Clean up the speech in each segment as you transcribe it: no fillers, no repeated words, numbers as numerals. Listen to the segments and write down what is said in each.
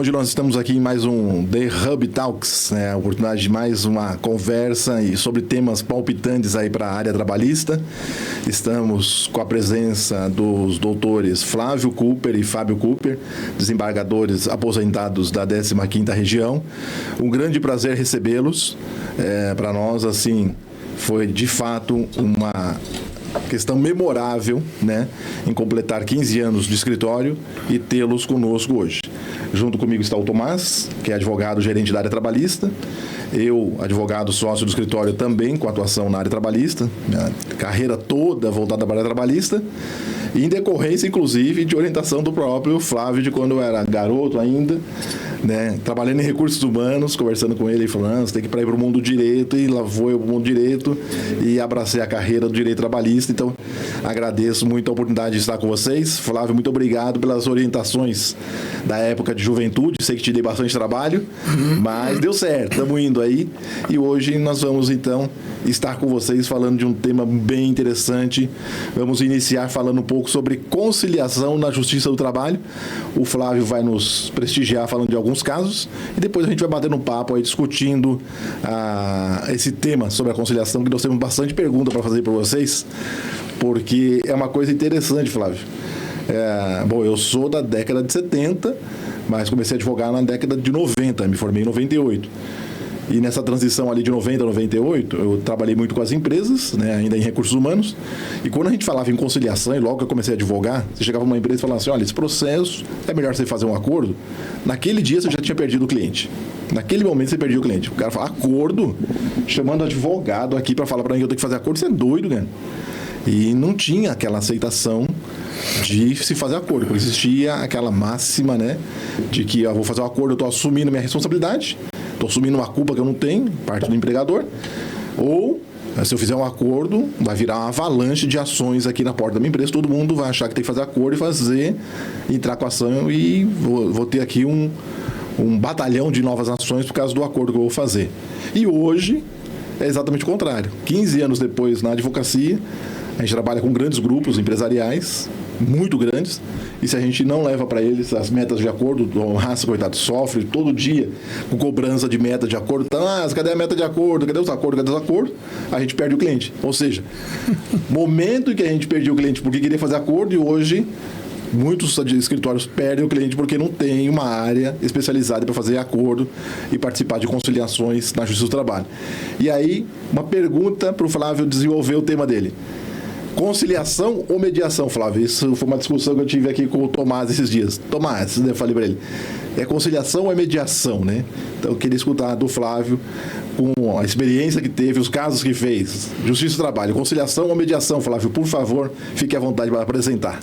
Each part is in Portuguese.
hoje nós estamos aqui em mais um The Hub Talks, né? A oportunidade de mais uma conversa e sobre temas palpitantes aí para a área trabalhista. Estamos com a presença dos doutores Flávio Cooper e Fábio Cooper, desembargadores aposentados da 15ª Região. Um grande prazer recebê-los. Para nós, assim, foi de fato uma questão memorável, né, em completar 15 anos de escritório e tê-los conosco hoje. Junto comigo está o Tomás, que é advogado gerente da área trabalhista. Eu, advogado sócio do escritório também, com atuação na área trabalhista, minha carreira toda voltada para a área trabalhista, e em decorrência, inclusive, de orientação do próprio Flávio, de quando eu era garoto ainda, né, trabalhando em recursos humanos, conversando com ele, falando, você tem que ir para o mundo do direito, e lá vou eu para o mundo do direito, e abracei a carreira do direito trabalhista. Então, agradeço muito a oportunidade de estar com vocês. Flávio, muito obrigado pelas orientações da época de juventude, sei que te dei bastante trabalho, mas deu certo, estamos indo aí, e hoje nós vamos, então, estar com vocês falando de um tema bem interessante. Vamos iniciar falando um pouco sobre conciliação na Justiça do Trabalho. O Flávio vai nos prestigiar falando de alguns casos e depois a gente vai bater um papo aí discutindo esse tema sobre a conciliação, que nós temos bastante pergunta para fazer para vocês, porque é uma coisa interessante, Flávio. Bom, eu sou da década de 70, mas comecei a advogar na década de 90, me formei em 98. E nessa transição ali de 90 a 98, eu trabalhei muito com as empresas, né, ainda em recursos humanos. E quando a gente falava em conciliação, e logo que eu comecei a advogar, você chegava numa empresa e falava assim, olha, esse processo é melhor você fazer um acordo. Naquele dia você já tinha perdido o cliente. Naquele momento você perdia o cliente. O cara fala, acordo? Chamando advogado aqui para falar para mim que eu tenho que fazer acordo, você é doido, né? E não tinha aquela aceitação de se fazer acordo, porque existia aquela máxima, né, de que eu vou fazer um acordo, eu estou assumindo minha responsabilidade, estou assumindo uma culpa que eu não tenho, parte do empregador, ou se eu fizer um acordo, vai virar uma avalanche de ações aqui na porta da minha empresa, todo mundo vai achar que tem que fazer acordo e entrar com a ação, e vou ter aqui um batalhão de novas ações por causa do acordo que eu vou fazer. E hoje é exatamente o contrário. 15 anos depois, na advocacia, a gente trabalha com grandes grupos empresariais, muito grandes, e se a gente não leva para eles as metas de acordo, o raça, coitado, sofre todo dia com cobrança de meta de acordo. Então, cadê a meta de acordo? Cadê os acordos? Cadê os acordos? A gente perde o cliente. Ou seja, momento em que a gente perdeu o cliente porque queria fazer acordo, e hoje muitos escritórios perdem o cliente porque não tem uma área especializada para fazer acordo e participar de conciliações na Justiça do Trabalho. E aí, uma pergunta para o Flávio desenvolver o tema dele. Conciliação ou mediação, Flávio? Isso foi uma discussão que eu tive aqui com o Tomás esses dias. Tomás, eu falei para ele, é conciliação ou é mediação, né? Então eu queria escutar do Flávio, com a experiência que teve, os casos que fez. Justiça do Trabalho, conciliação ou mediação, Flávio? Por favor, fique à vontade para apresentar.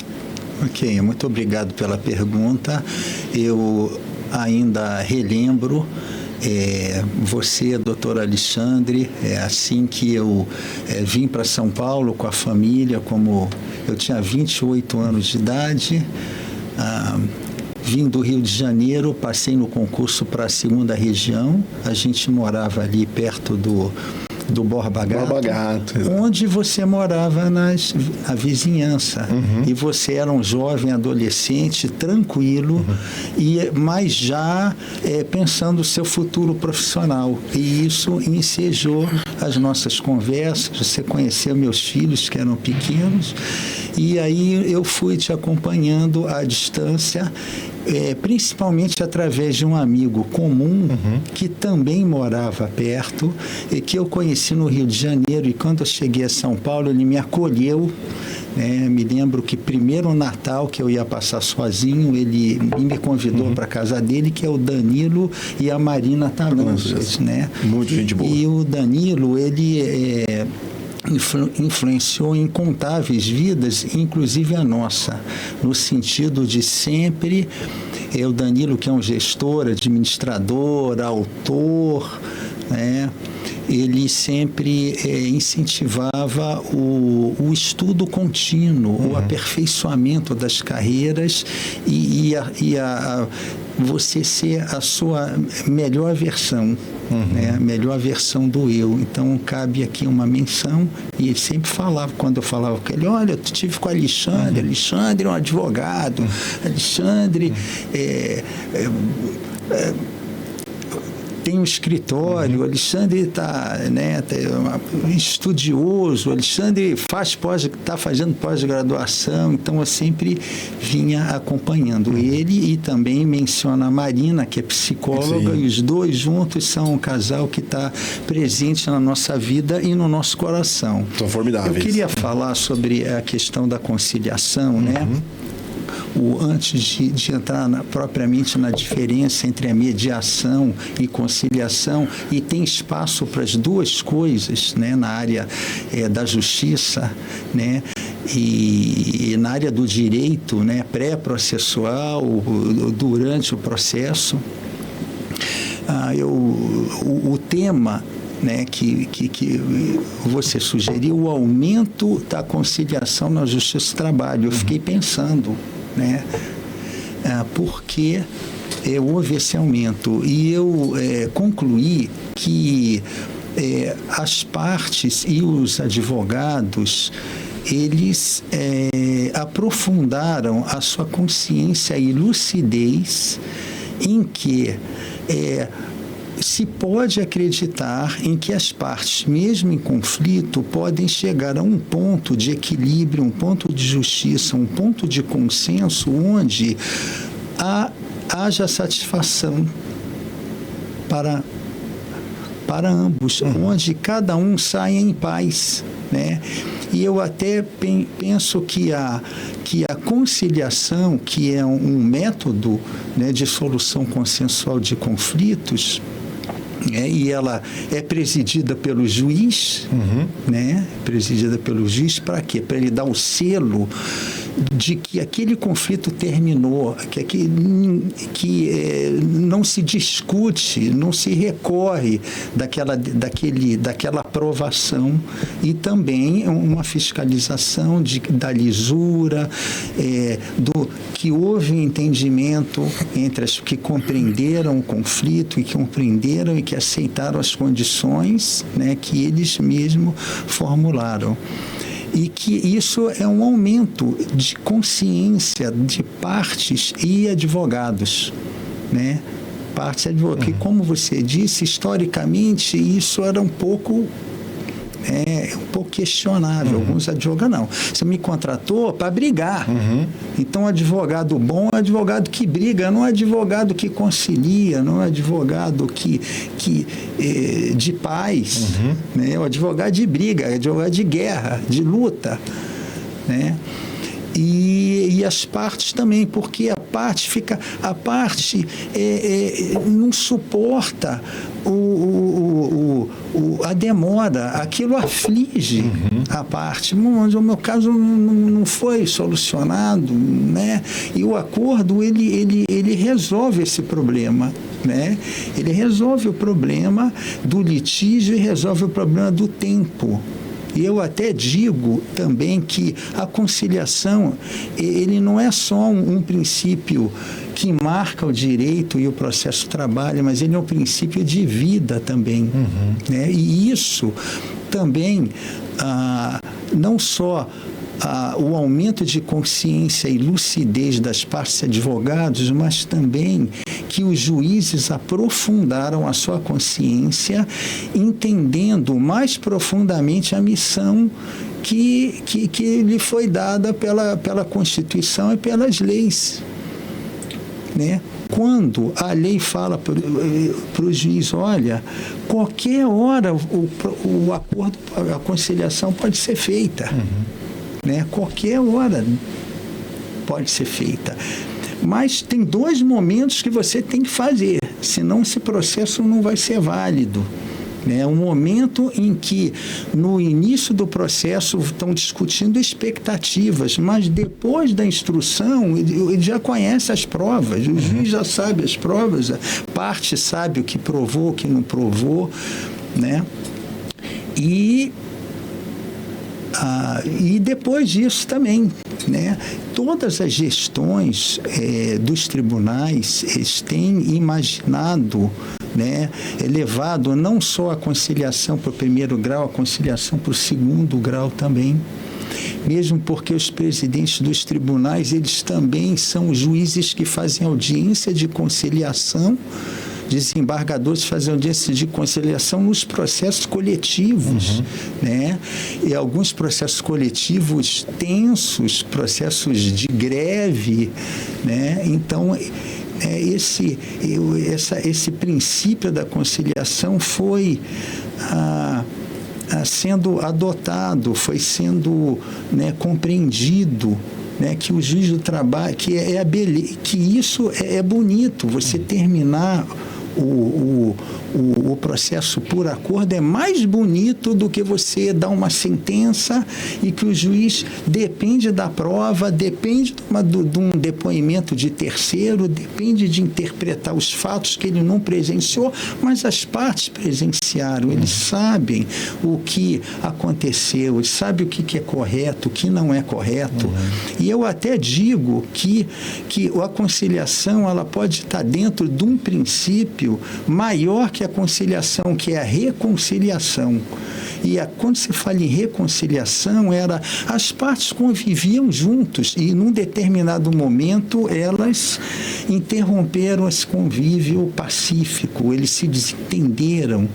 Ok, muito obrigado pela pergunta. Eu ainda relembro você, doutor Alexandre, assim que eu vim para São Paulo com a família, como eu tinha 28 anos de idade, vim do Rio de Janeiro, passei no concurso para a 2ª Região, a gente morava ali perto do Borba Gato, onde você morava na vizinhança. E você era um jovem adolescente, tranquilo, mas já pensando o seu futuro profissional. E isso ensejou as nossas conversas, você conheceu meus filhos, que eram pequenos, e aí eu fui te acompanhando à distância, principalmente através de um amigo comum que também morava perto e que eu conheci no Rio de Janeiro, e quando eu cheguei a São Paulo ele me acolheu. Me lembro que primeiro Natal que eu ia passar sozinho, ele me convidou para a casa dele, que é o Danilo e a Marina Talanças, né? Muito gente boa. E o Danilo, ele influenciou em incontáveis vidas, inclusive a nossa, no sentido de sempre, o Danilo, que é um gestor, administrador, autor, né? Ele sempre incentivava o estudo contínuo, o aperfeiçoamento das carreiras e você ser a sua melhor versão, né? A melhor versão do eu. Então, cabe aqui uma menção, e ele sempre falava, quando eu falava com ele, olha, eu estive com o Alexandre, Alexandre é um advogado, Alexandre tem um escritório, o Alexandre está, né, estudioso, o Alexandre está fazendo pós-graduação, então eu sempre vinha acompanhando ele, e também menciona a Marina, que é psicóloga, sim, e os dois juntos são um casal que está presente na nossa vida e no nosso coração. São formidáveis. Eu queria falar sobre a questão da conciliação, né? Antes de entrar propriamente na diferença entre a mediação e conciliação, e tem espaço para as duas coisas, né, na área da justiça, né, e na área do direito, né, pré-processual, durante o processo. O tema, né, que você sugeriu, o aumento da conciliação na justiça do trabalho. Eu fiquei pensando, né, porque houve esse aumento, e eu concluí que as partes e os advogados, eles aprofundaram a sua consciência e lucidez em que se pode acreditar em que as partes, mesmo em conflito, podem chegar a um ponto de equilíbrio, um ponto de justiça, um ponto de consenso, onde haja satisfação para ambos, onde cada um saia em paz, né? E eu até penso que a conciliação, que é um método, né, de solução consensual de conflitos, e ela é presidida pelo juiz, né? Presidida pelo juiz para quê? Para ele dar o selo de que aquele conflito terminou, que não se discute, não se recorre daquela aprovação, e também uma fiscalização da lisura, do que houve um entendimento entre as que compreenderam o conflito e que compreenderam e que aceitaram as condições, né, que eles mesmos formularam. E que isso é um aumento de consciência de partes e advogados, né? Partes e advogados, que, como você disse, historicamente isso era um pouco questionável. Alguns advogados, não. Você me contratou para brigar. Então, advogado bom é advogado que briga, não é advogado que concilia, não é advogado de paz, né? É o advogado de briga, é advogado de guerra, de luta, né? E as partes também, porque a parte não suporta a demora, aquilo aflige a parte. Mas o meu caso não foi solucionado, né? E o acordo ele resolve esse problema, né? Ele resolve o problema do litígio e resolve o problema do tempo. E eu até digo também que a conciliação, ele não é só um princípio que marca o direito e o processo de trabalho, mas ele é um princípio de vida também, né? E isso também, não só o aumento de consciência e lucidez das partes e advogados, mas também que os juízes aprofundaram a sua consciência, entendendo mais profundamente a missão que lhe foi dada pela Constituição e pelas leis, né? Quando a lei fala para o juiz, olha, qualquer hora o acordo, a conciliação pode ser feita, né? Qualquer hora pode ser feita. Mas tem 2 momentos que você tem que fazer, senão esse processo não vai ser válido, né? Um momento em que, no início do processo, estão discutindo expectativas, mas depois da instrução, ele já conhece as provas, o juiz já sabe as provas, a parte sabe o que provou, o que não provou, né? E depois disso também, né? Todas as gestões dos tribunais têm imaginado, né, levado não só a conciliação para o 1º grau, a conciliação para o 2º grau também, mesmo porque os presidentes dos tribunais, eles também são juízes que fazem audiência de conciliação, desembargadores fazem audiência de conciliação nos processos coletivos, né? E alguns processos coletivos tensos, processos de greve, né? Então, esse princípio da conciliação foi sendo adotado, foi sendo, né, compreendido, né, que o juiz do trabalho, que isso é bonito, você terminar o processo por acordo é mais bonito do que você dar uma sentença e que o juiz depende da prova, depende de um depoimento de terceiro, depende de interpretar os fatos que ele não presenciou, mas as partes presenciaram, eles sabem o que aconteceu, eles sabem o que é correto, o que não é correto. E eu até digo que a conciliação ela pode estar dentro de um princípio maior que a conciliação, que é a reconciliação. E quando se fala em reconciliação, as partes conviviam juntos e, num determinado momento, elas interromperam esse convívio pacífico, eles se desentenderam,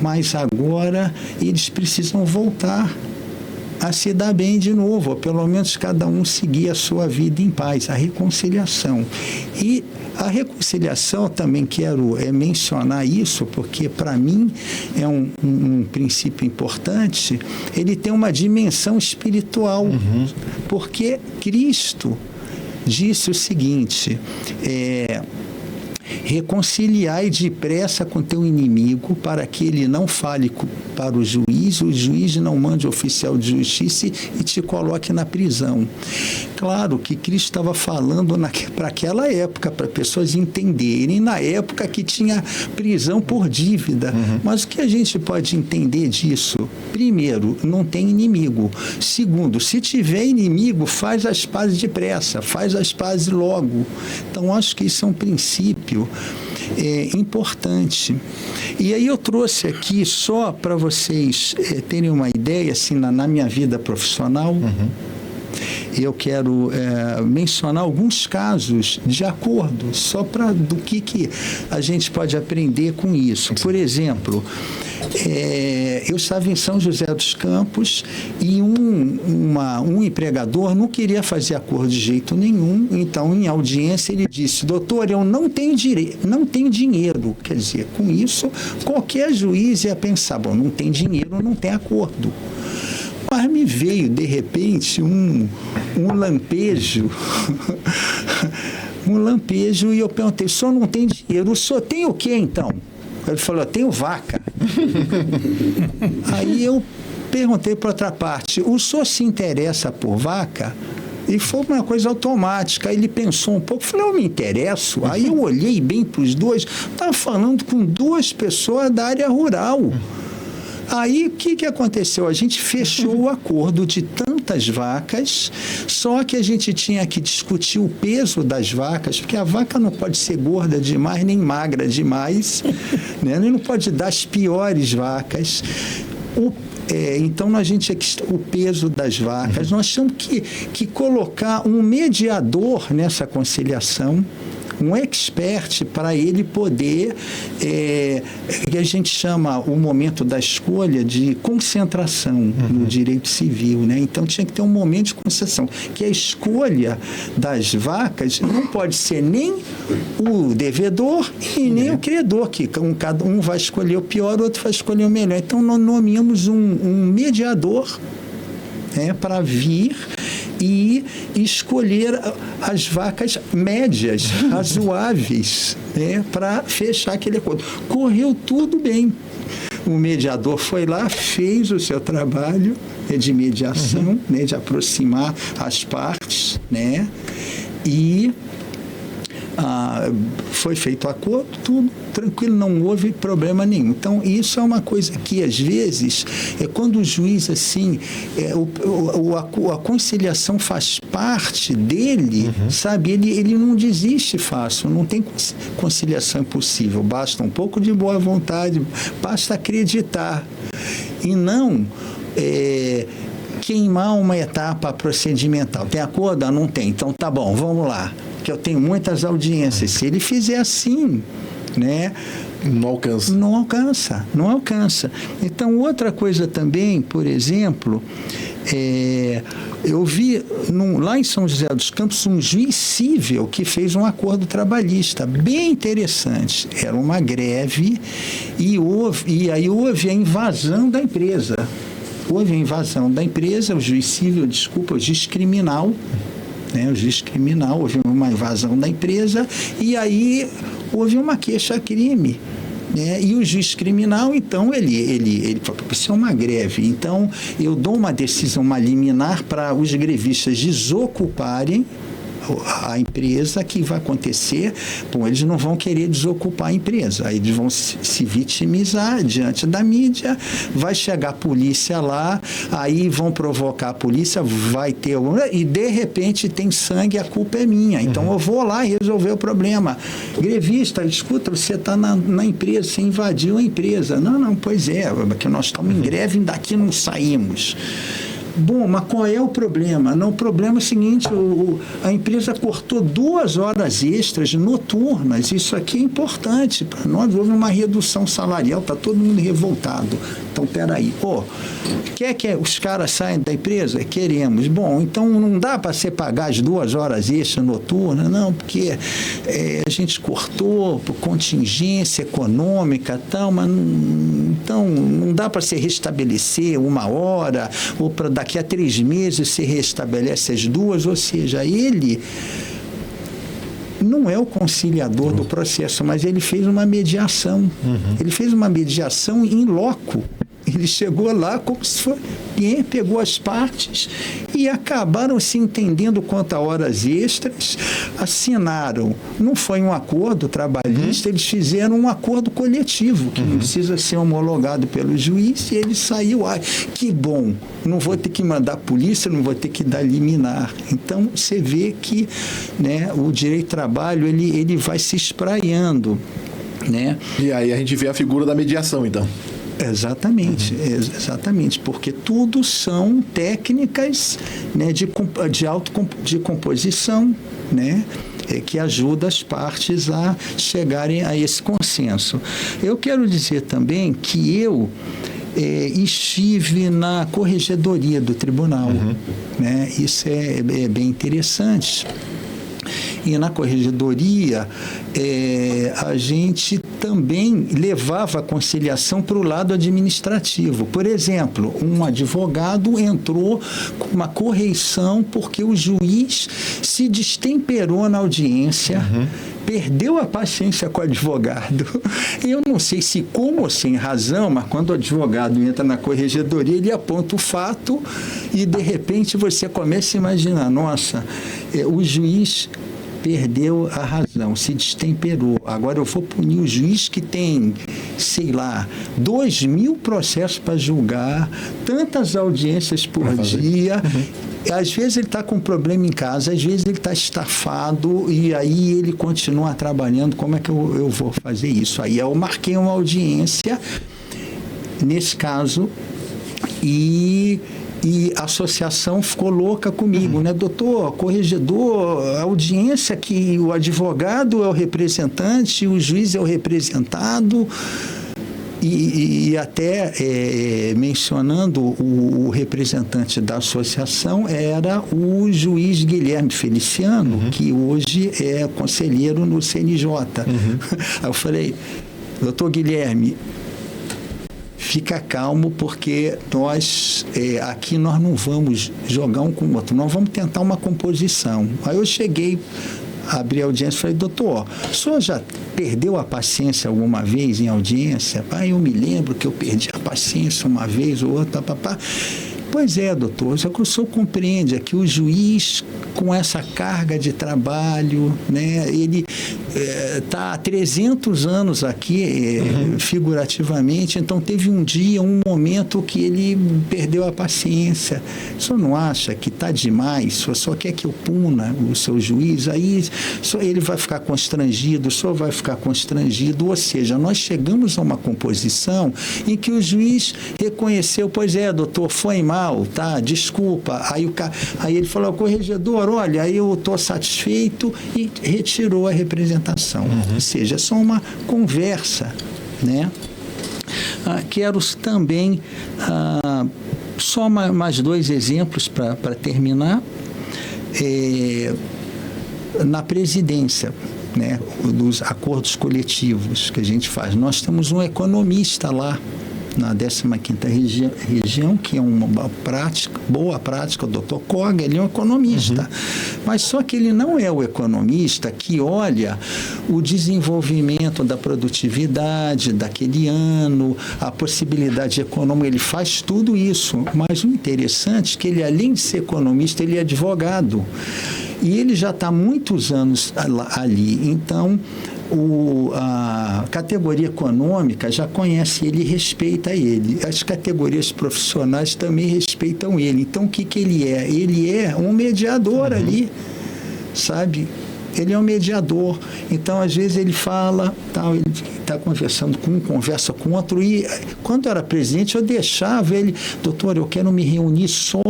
mas agora eles precisam voltar a se dar bem de novo, ou pelo menos cada um seguir a sua vida em paz, a reconciliação. E a reconciliação, também quero mencionar isso, porque para mim é um princípio importante, ele tem uma dimensão espiritual, porque Cristo disse o seguinte, reconciliai depressa com teu inimigo para que ele não fale para o juiz não mande oficial de justiça e te coloque na prisão. Claro que Cristo estava falando para aquela época, para pessoas entenderem, na época que tinha prisão por dívida. Mas o que a gente pode entender disso? Primeiro, não tem inimigo. Segundo, se tiver inimigo, faz as pazes depressa, faz as pazes logo. Então, acho que isso é um princípio importante. E aí eu trouxe aqui só para vocês terem uma ideia, assim, na minha vida profissional, eu quero mencionar alguns casos de acordo, só para do que a gente pode aprender com isso. Por exemplo, eu estava em São José dos Campos e um empregador não queria fazer acordo de jeito nenhum, então em audiência ele disse: doutor, eu não tenho dinheiro. Quer dizer, com isso qualquer juiz ia pensar, bom, não tem dinheiro, não tem acordo. Mas me veio, de repente, um lampejo, e eu perguntei: o senhor não tem dinheiro, o senhor tem o quê, então? Ele falou: eu tenho vaca. Aí eu perguntei para outra parte: o senhor se interessa por vaca? E foi uma coisa automática. Aí ele pensou um pouco, falei: eu me interesso. Aí eu olhei bem para os dois, estava falando com duas pessoas da área rural. Aí, o que aconteceu? A gente fechou o acordo de tantas vacas, só que a gente tinha que discutir o peso das vacas, porque a vaca não pode ser gorda demais, nem magra demais, né? Não pode dar as piores vacas. Então, a gente tinha o peso das vacas. Nós tínhamos que colocar um mediador nessa conciliação, um expert, para ele poder, que a gente chama o momento da escolha de concentração no direito civil, né? Então tinha que ter um momento de concentração, que a escolha das vacas não pode ser nem o devedor e nem o credor, que cada um vai escolher o pior, o outro vai escolher o melhor. Então nós nomeamos um mediador, para vir e escolher as vacas médias, razoáveis, para fechar aquele acordo. Correu tudo bem. O mediador foi lá, fez o seu trabalho de mediação, de aproximar as partes, e foi feito o acordo, tudo tranquilo, não houve problema nenhum. Então, isso é uma coisa que, às vezes, quando o juiz, assim, a conciliação faz parte dele, sabe? Ele não desiste fácil, não tem conciliação impossível, basta um pouco de boa vontade, basta acreditar. E não queimar uma etapa procedimental. Tem acordo? Não tem. Então tá bom, vamos lá, que eu tenho muitas audiências. Se ele fizer assim, né? Não alcança. Não alcança. Então, outra coisa também, por exemplo, eu vi lá em São José dos Campos um juiz civil que fez um acordo trabalhista bem interessante. Era uma greve e aí houve a invasão da empresa. O juiz civil, o juiz criminal, né? O juiz criminal, houve uma invasão da empresa e aí houve uma queixa-crime. Né? E o juiz criminal, então, ele falou, isso é uma greve, então eu dou uma decisão, uma liminar para os grevistas desocuparem a empresa. Que vai acontecer? Bom, eles não vão querer desocupar a empresa, aí eles vão se vitimizar diante da mídia, vai chegar a polícia lá, aí vão provocar a polícia, vai ter e de repente tem sangue, a culpa é minha, então eu vou lá resolver o problema. Grevista, escuta, você está na empresa, você invadiu a empresa. Não, pois é, que nós estamos em greve e daqui não saímos. Bom, mas qual é o problema? Não, o problema é o seguinte, a empresa cortou 2 horas extras noturnas, isso aqui é importante para nós, houve uma redução salarial, está todo mundo revoltado. Então, peraí, quer que os caras saiam da empresa? Queremos. Bom, então não dá para você pagar as 2 horas extras noturnas? Não, porque a gente cortou por contingência econômica e tal, mas não dá para você restabelecer 1 hora, ou para daqui a 3 meses se restabelece as 2, ou seja, ele não é o conciliador do processo, mas ele fez uma mediação. Ele fez uma mediação in loco. Ele chegou lá como se fosse, pegou as partes e acabaram se entendendo quanto a horas extras, assinaram. Não foi um acordo trabalhista, eles fizeram um acordo coletivo, que precisa ser homologado pelo juiz, e ele saiu. Que bom, não vou ter que mandar a polícia, não vou ter que dar liminar. Então, você vê que, né, o direito do trabalho ele vai se espraiando. Né? E aí a gente vê a figura da mediação, então. Exatamente, porque tudo são técnicas, né, de composição, né, que ajuda as partes a chegarem a esse consenso. Eu quero dizer também que eu estive na corregedoria do tribunal, né, isso é bem interessante. E na corregedoria, a gente também levava a conciliação para o lado administrativo. Por exemplo, um advogado entrou com uma correição porque o juiz se destemperou na audiência, perdeu a paciência com o advogado. Eu não sei se com ou sem razão, mas quando o advogado entra na corregedoria, ele aponta o fato e, de repente, você começa a imaginar, nossa, o juiz perdeu a razão, se destemperou. Agora eu vou punir o juiz que tem, 2.000 processos para julgar, tantas audiências por dia. Às vezes ele está com um problema em casa, às vezes ele está estafado e aí ele continua trabalhando. Como é que eu vou fazer isso? Aí eu marquei uma audiência, nesse caso, e a associação ficou louca comigo, né? Doutor, corregedor, a audiência que o advogado é o representante, o juiz é o representado, e até mencionando o representante da associação era o juiz Guilherme Feliciano, que hoje é conselheiro no CNJ. Aí eu falei, doutor Guilherme, fica calmo, porque aqui nós não vamos jogar um com o outro, nós vamos tentar uma composição. Aí eu cheguei, abri a audiência e falei, doutor, o senhor já perdeu a paciência alguma vez em audiência? Eu me lembro que eu perdi a paciência uma vez ou outra, Pois é, doutor, só que o senhor compreende que o juiz, com essa carga de trabalho, né, ele está há 300 anos aqui, figurativamente, então teve um dia, um momento que ele perdeu a paciência. O senhor não acha que está demais? O senhor só quer que eu puna o seu juiz? Aí ele vai ficar constrangido, o senhor vai ficar constrangido. Ou seja, nós chegamos a uma composição em que o juiz reconheceu, pois é, doutor, foi mal, legal, tá, desculpa. Aí ele falou, corregedor, olha, eu estou satisfeito, e retirou a representação. Ou seja, é só uma conversa, né? Quero também, só mais 2 exemplos para terminar. Na presidência, né, dos acordos coletivos que a gente faz, nós temos um economista lá na 15ª região, que é uma boa prática, o Dr. Koga, ele é um economista. Mas só que ele não é o economista que olha o desenvolvimento da produtividade daquele ano, a possibilidade econômica, ele faz tudo isso. Mas o interessante é que ele, além de ser economista, ele é advogado. E ele já está há muitos anos ali. Então, a categoria econômica já conhece ele e respeita ele. As categorias profissionais também respeitam ele. Então, o que ele é? Ele é um mediador ali, sabe? Ele é um mediador. Então, às vezes, ele fala, tal, ele está conversando com um, conversa com outro. E quando eu era presidente, eu deixava ele, doutor, eu quero me reunir só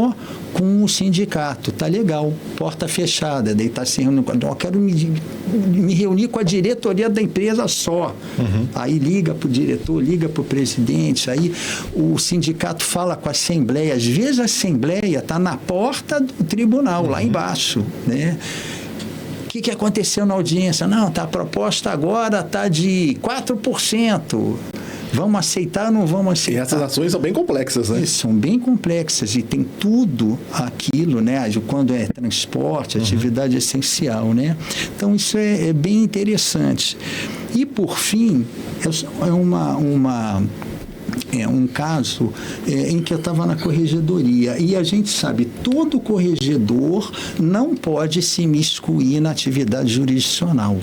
com o sindicato. Tá legal, porta fechada. Daí está se reunindo. Eu quero me reunir com a diretoria da empresa só. Aí liga para o diretor, liga para o presidente. Aí o sindicato fala com a assembleia. Às vezes a assembleia está na porta do tribunal, lá embaixo, né? O que aconteceu na audiência? Não, a proposta agora está de 4%. Vamos aceitar ou não vamos aceitar? E essas ações são bem complexas, né? São bem complexas e tem tudo aquilo, né? Quando é transporte, atividade essencial, né? Então, isso é bem interessante. E, por fim, um caso em que eu estava na corregedoria, e a gente sabe, todo corregedor não pode se imiscuir na atividade jurisdicional.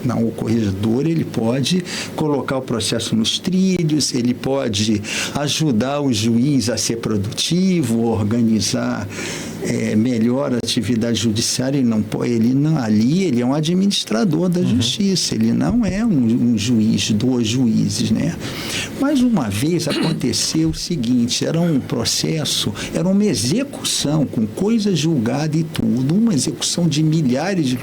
Não, o corregedor, ele pode colocar o processo nos trilhos, ele pode ajudar o juiz a ser produtivo, organizar melhor a atividade judiciária. Ali ele é um administrador da justiça, ele não é um juiz, 2 juízes, né? Mas uma vez aconteceu o seguinte, era um processo, era uma execução com coisa julgada e tudo, uma execução de milhares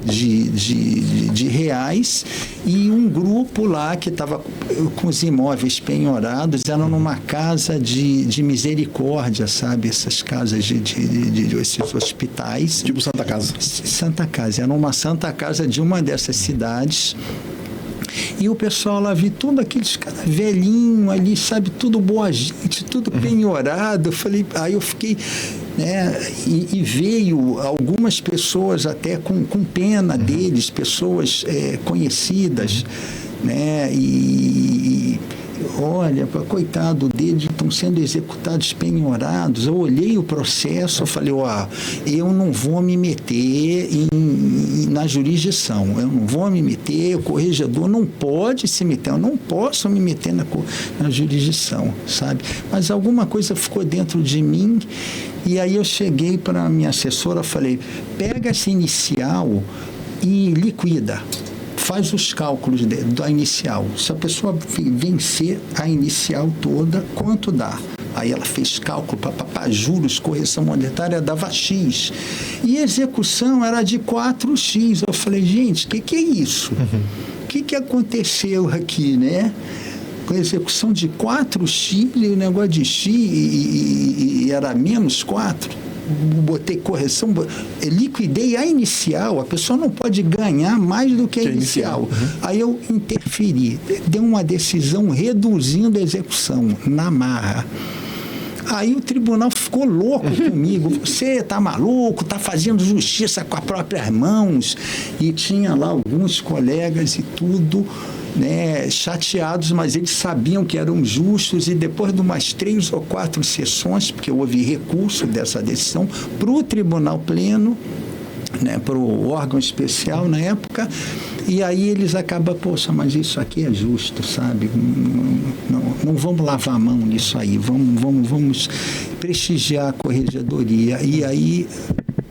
de reais, e um grupo lá que estava com os imóveis penhorados, era numa casa de misericórdia, sabe? Essas casas de esses hospitais. Tipo Santa Casa. Santa Casa, era uma Santa Casa de uma dessas cidades. E o pessoal lá, vi tudo aqueles caras velhinhos ali, sabe, tudo boa gente, tudo penhorado. Aí eu fiquei, né, e veio algumas pessoas até com pena deles, pessoas conhecidas, né, e olha, coitado deles, estão sendo executados penhorados. Eu olhei o processo, eu falei, eu não vou me meter na jurisdição, eu não vou me meter, o corregedor não pode se meter, eu não posso me meter na jurisdição, sabe? Mas alguma coisa ficou dentro de mim, e aí eu cheguei para a minha assessora, falei, pega essa inicial e liquida. Faz os cálculos da inicial. Se a pessoa vencer a inicial toda, quanto dá? Aí ela fez cálculo, juros, correção monetária, dava X. E a execução era de 4X. Eu falei, gente, o que é isso? O que aconteceu aqui, né? Com a execução de 4X e o negócio de X e era menos 4. Botei correção, liquidei a inicial, a pessoa não pode ganhar mais do que a inicial. Aí eu interferi, dei uma decisão reduzindo a execução na marra. Aí o tribunal ficou louco comigo. Você tá maluco, tá fazendo justiça com as próprias mãos. E tinha lá alguns colegas e tudo, né, chateados, mas eles sabiam que eram justos, e depois de umas 3 ou 4 sessões, porque houve recurso dessa decisão para o Tribunal Pleno, né, para o órgão especial na época, e aí eles acabam, poxa, mas isso aqui é justo, sabe? Não vamos lavar a mão nisso aí, vamos prestigiar a corregedoria. E aí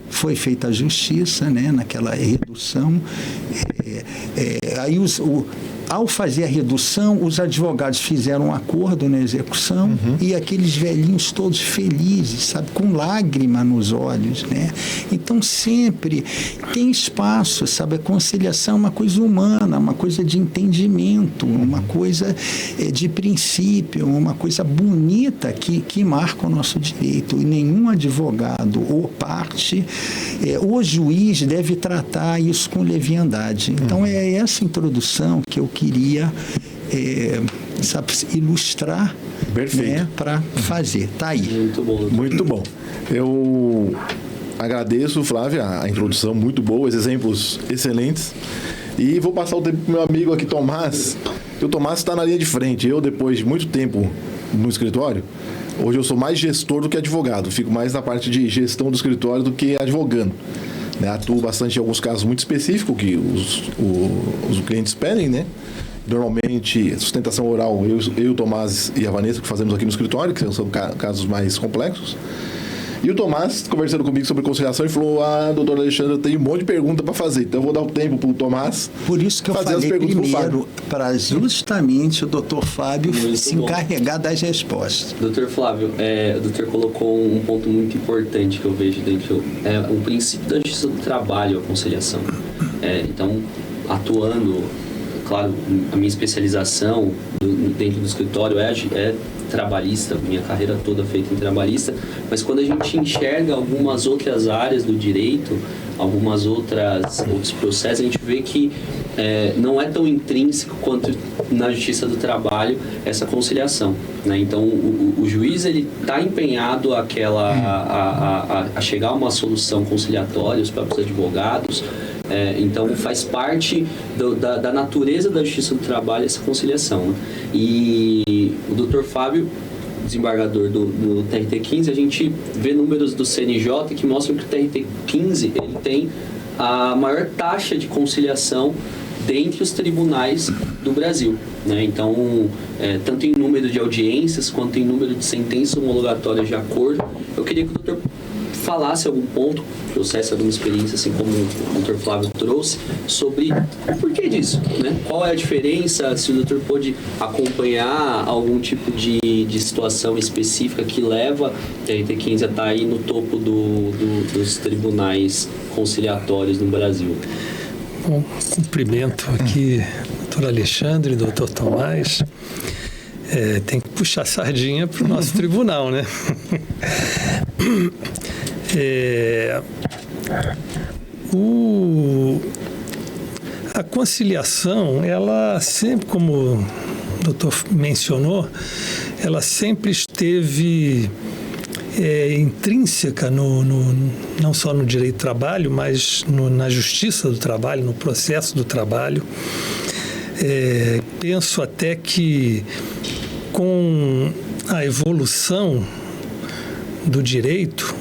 foi feita a justiça, né, naquela redução. Aí ao fazer a redução, os advogados fizeram um acordo na execução e aqueles velhinhos todos felizes, sabe, com lágrima nos olhos, né? Então, sempre tem espaço, sabe? A conciliação é uma coisa humana, uma coisa de entendimento, uma coisa de princípio, uma coisa bonita que marca o nosso direito. E nenhum advogado ou parte, o juiz deve tratar isso com leviandade. Então, é essa introdução que eu queria ilustrar, né, para fazer. Está aí. Muito bom. Muito bom. Eu agradeço, Flávia, a introdução muito boa, os exemplos excelentes. E vou passar o tempo para o meu amigo aqui, Tomás. O Tomás está na linha de frente. Eu, depois de muito tempo no escritório, hoje eu sou mais gestor do que advogado. Fico mais na parte de gestão do escritório do que advogando. Atuo bastante em alguns casos muito específicos que os clientes pedem, né? Normalmente, sustentação oral, eu, o Tomás e a Vanessa, que fazemos aqui no escritório, que são casos mais complexos. E o Tomás, conversando comigo sobre conciliação, ele falou: doutor Alexandre, eu tenho um monte de pergunta para fazer, então eu vou dar o tempo para o Tomás. Por isso que eu falei primeiro, para justamente o doutor Fábio se encarregar das respostas. Doutor Flávio, o doutor colocou um ponto muito importante que eu vejo dentro, o princípio da justiça do trabalho, a conciliação. Então, atuando, claro, a minha especialização dentro do escritório é trabalhista, minha carreira toda feita em trabalhista, mas quando a gente enxerga algumas outras áreas do direito, outros processos, a gente vê que não é tão intrínseco quanto na justiça do trabalho essa conciliação, né? Então o juiz ele está empenhado a chegar a uma solução conciliatória, os próprios advogados. Então faz parte da natureza da justiça do trabalho essa conciliação, né? E o Dr. Fábio, desembargador do TRT-15, a gente vê números do CNJ que mostram que o TRT-15 ele tem a maior taxa de conciliação dentre os tribunais do Brasil, né? Então, tanto em número de audiências quanto em número de sentenças homologatórias de acordo. Eu queria que o doutor falasse algum ponto, trouxesse alguma experiência, assim como o Dr. Flávio trouxe, sobre o porquê disso, né? Qual é a diferença, se o doutor pôde acompanhar algum tipo de situação específica que leva a TRT-15 a estar aí no topo dos tribunais conciliatórios no Brasil. Bom, cumprimento aqui o doutor Alexandre e o doutor Tomás. Tem que puxar a sardinha para o nosso tribunal, né? A conciliação, ela sempre, como o doutor mencionou, ela sempre esteve intrínseca não só no direito do trabalho, mas na justiça do trabalho, no processo do trabalho. Penso até que com a evolução do direito,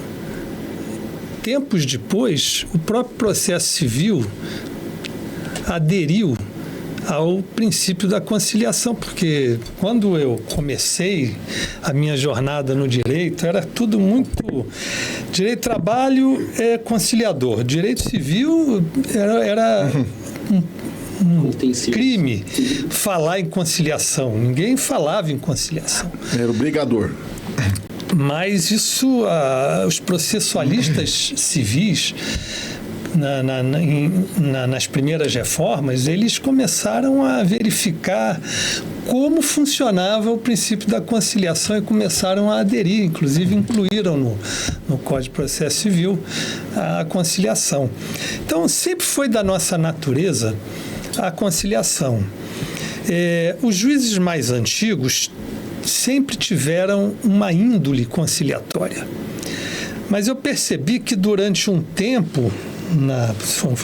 tempos depois, o próprio processo civil aderiu ao princípio da conciliação, porque quando eu comecei a minha jornada no direito, era tudo muito... Direito do trabalho é conciliador, direito civil era um crime falar em conciliação. Ninguém falava em conciliação. Era obrigador. Mas isso, os processualistas civis, nas primeiras reformas, eles começaram a verificar como funcionava o princípio da conciliação e começaram a aderir, inclusive incluíram no Código de Processo Civil a conciliação. Então, sempre foi da nossa natureza a conciliação. Os juízes mais antigos sempre tiveram uma índole conciliatória. Mas eu percebi que durante um tempo, foram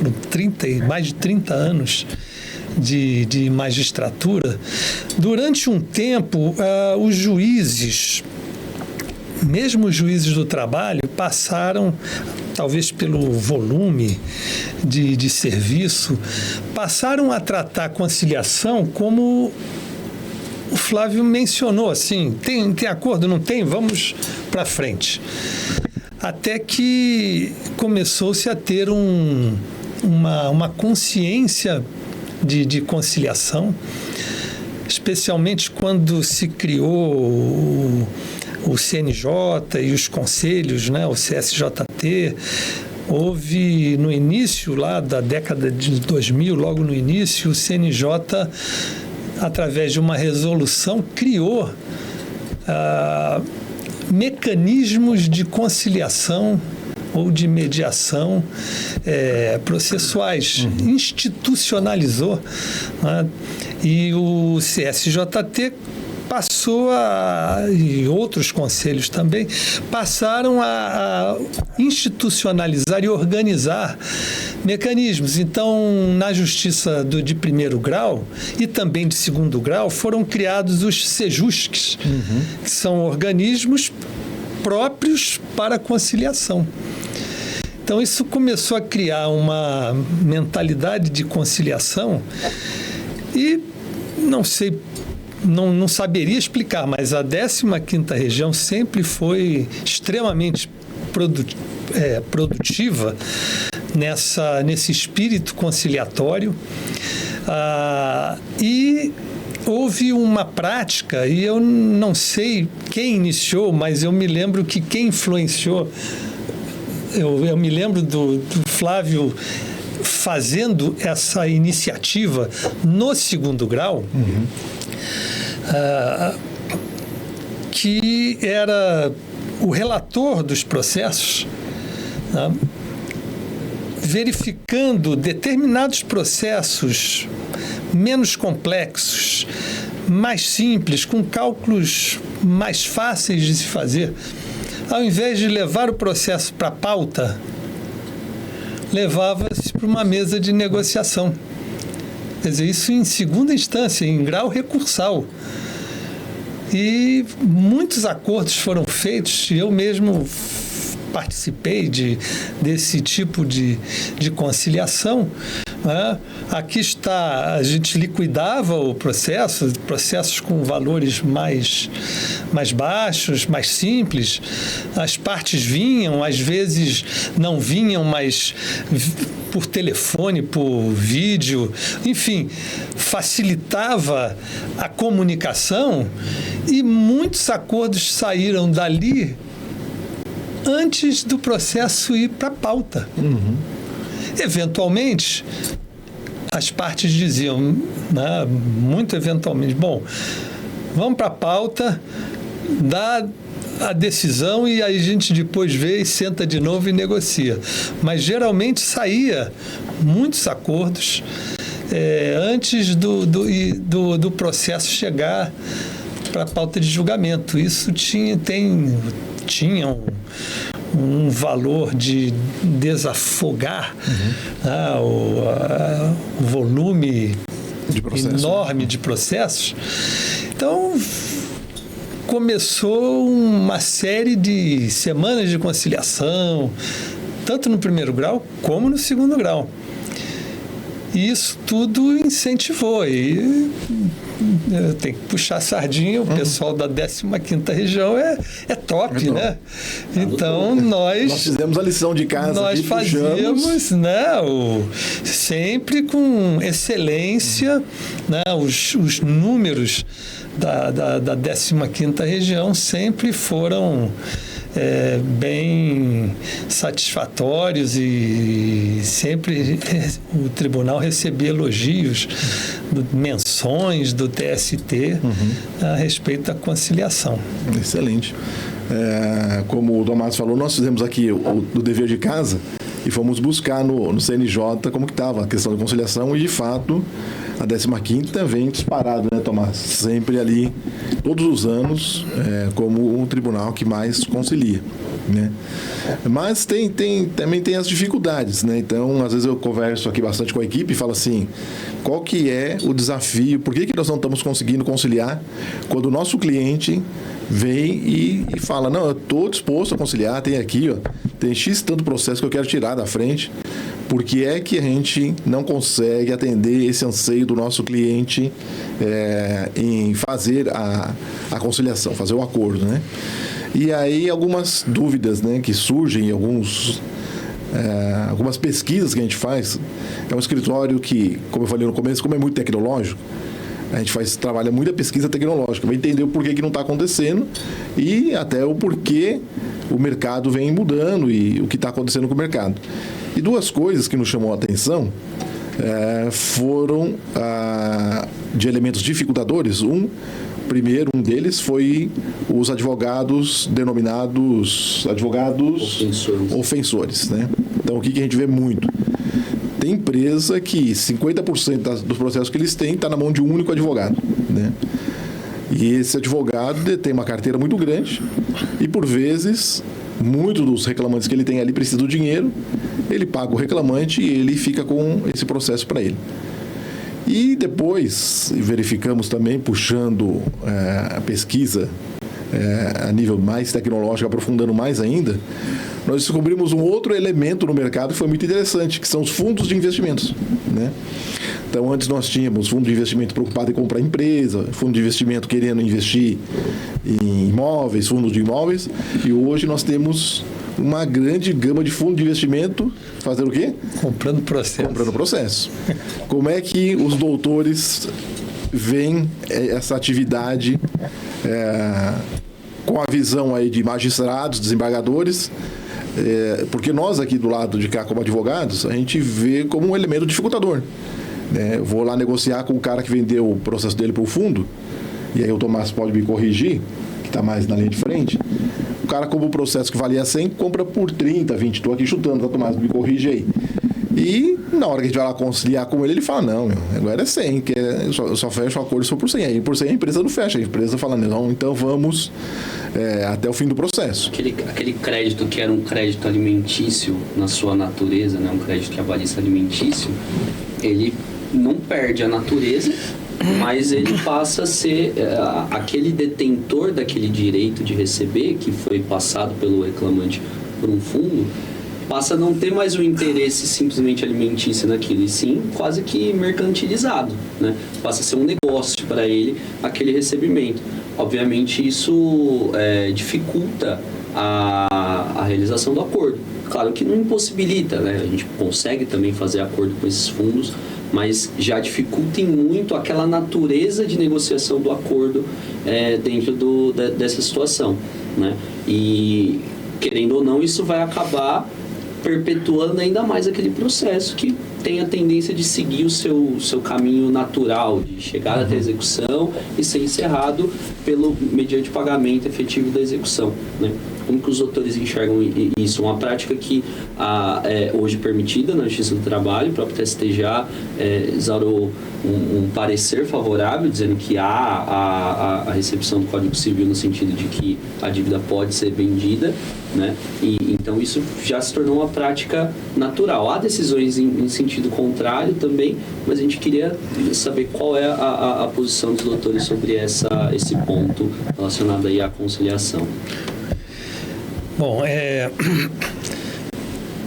mais de 30 anos de magistratura, durante um tempo, os juízes, mesmo os juízes do trabalho, passaram, talvez pelo volume de serviço, passaram a tratar a conciliação como o Flávio mencionou, assim, tem acordo, não tem? Vamos para frente. Até que começou-se a ter uma consciência de conciliação, especialmente quando se criou o CNJ e os conselhos, né, o CSJT. Houve no início lá da década de 2000, logo no início, o CNJ, através de uma resolução, criou mecanismos de conciliação ou de mediação processuais, institucionalizou, né? E o CSJT passou e outros conselhos também, passaram a institucionalizar e organizar mecanismos. Então, na justiça de primeiro grau e também de segundo grau, foram criados os SEJUSCs, que são organismos próprios para a conciliação. Então, isso começou a criar uma mentalidade de conciliação e, não sei, não saberia explicar, mas a 15ª região sempre foi extremamente produtiva nesse espírito conciliatório, e houve uma prática, e eu não sei quem iniciou, mas eu me lembro que quem influenciou, eu me lembro do Flávio fazendo essa iniciativa no segundo grau, que era o relator dos processos, verificando determinados processos menos complexos, mais simples, com cálculos mais fáceis de se fazer. Ao invés de levar o processo para a pauta, levava-se para uma mesa de negociação. Quer dizer, isso em segunda instância, em grau recursal. E muitos acordos foram feitos, eu mesmo participei desse tipo de conciliação. Né? Aqui está, a gente liquidava o processo, processos com valores mais baixos, mais simples. As partes vinham, às vezes não vinham, mas por telefone, por vídeo, enfim, facilitava a comunicação e muitos acordos saíram dali antes do processo ir para a pauta. Eventualmente, as partes diziam, né, muito eventualmente, bom, vamos para a pauta, dá a decisão e aí a gente depois vê e senta de novo e negocia. Mas geralmente saía muitos acordos antes do processo chegar para a pauta de julgamento. Isso tinha um valor de desafogar o volume enorme de processos. Então, começou uma série de semanas de conciliação, tanto no primeiro grau como no segundo grau. E isso tudo incentivou. E eu tenho que puxar a sardinha, o pessoal da 15ª região é top, né? Então, nós fizemos a lição de casa. Nós fazíamos, né, sempre com excelência, né, os números da 15ª região sempre foram bem satisfatórios e sempre o tribunal recebia elogios, menções do TST a respeito da conciliação. Excelente. Como o Tomás falou, nós fizemos aqui o dever de casa e fomos buscar no CNJ como que estava a questão da conciliação e, de fato, a 15ª vem disparado, né, Tomás? Sempre ali, todos os anos, como o tribunal que mais concilia, né? Mas também tem as dificuldades, né? Então, às vezes eu converso aqui bastante com a equipe e falo assim, qual que é o desafio, por que nós não estamos conseguindo conciliar quando o nosso cliente vem e fala, não, eu estou disposto a conciliar, tem aqui, ó, tem X tanto processo que eu quero tirar da frente. Por que é que a gente não consegue atender esse anseio do nosso cliente em fazer a conciliação, fazer o acordo, né? E aí algumas dúvidas, né, que surgem, alguns algumas pesquisas que a gente faz. É um escritório que, como eu falei no começo, como é muito tecnológico, a gente trabalha muita pesquisa tecnológica, vai entender o porquê que não está acontecendo e até o porquê o mercado vem mudando e o que está acontecendo com o mercado. E duas coisas que nos chamou a atenção foram de elementos dificultadores. Primeiro, um deles foi os advogados denominados advogados ofensores, né? Então, o que a gente vê muito? Tem empresa que 50% dos processos que eles têm está na mão de um único advogado, né? E esse advogado tem uma carteira muito grande e, por vezes, muitos dos reclamantes que ele tem ali precisam do dinheiro, ele paga o reclamante e ele fica com esse processo para ele. E depois verificamos também, puxando a pesquisa a nível mais tecnológico, aprofundando mais ainda, nós descobrimos um outro elemento no mercado que foi muito interessante, que são os fundos de investimentos, né? Então, antes nós tínhamos fundo de investimento preocupado em comprar empresa, fundo de investimento querendo investir em imóveis, fundos de imóveis, e hoje nós temos uma grande gama de fundo de investimento fazendo o quê? Comprando processo. Comprando processo. Como é que os doutores veem essa atividade com a visão aí de magistrados, desembargadores? Porque nós aqui do lado de cá, como advogados, a gente vê como um elemento dificultador. Eu vou lá negociar com o cara que vendeu o processo dele para o fundo, e aí o Tomás pode me corrigir, que está mais na linha de frente. O cara compra um processo que valia 100, compra por 30, 20. Estou aqui chutando, tá, Tomás? Me corrige aí. E na hora que a gente vai lá conciliar com ele fala, não, agora é 100, que eu só fecho o acordo se for por 100. Aí por 100 a empresa não fecha, a empresa fala, não, então vamos até o fim do processo. Aquele crédito que era um crédito alimentício na sua natureza, né, um crédito trabalhista alimentício, ele não perde a natureza, mas ele passa a ser aquele detentor daquele direito de receber, que foi passado pelo reclamante por um fundo, passa a não ter mais o interesse simplesmente alimentício naquilo, e sim quase que mercantilizado, né? Passa a ser um negócio para ele aquele recebimento. Obviamente isso dificulta a realização do acordo. Claro que não impossibilita, né? A gente consegue também fazer acordo com esses fundos, mas já dificulta muito aquela natureza de negociação do acordo dentro dessa situação, né? E, querendo ou não, isso vai acabar perpetuando ainda mais aquele processo que tem a tendência de seguir o seu caminho natural, de chegar até a execução e ser encerrado mediante pagamento efetivo da execução, né? Como que os doutores enxergam isso? Uma prática que é hoje permitida na Justiça do Trabalho. O próprio TST já exarou um parecer favorável, dizendo que há a recepção do Código Civil no sentido de que a dívida pode ser vendida, né? E então isso já se tornou uma prática natural. Há decisões em sentido contrário também, mas a gente queria saber qual é a posição dos doutores sobre esse ponto relacionado aí à conciliação. Bom,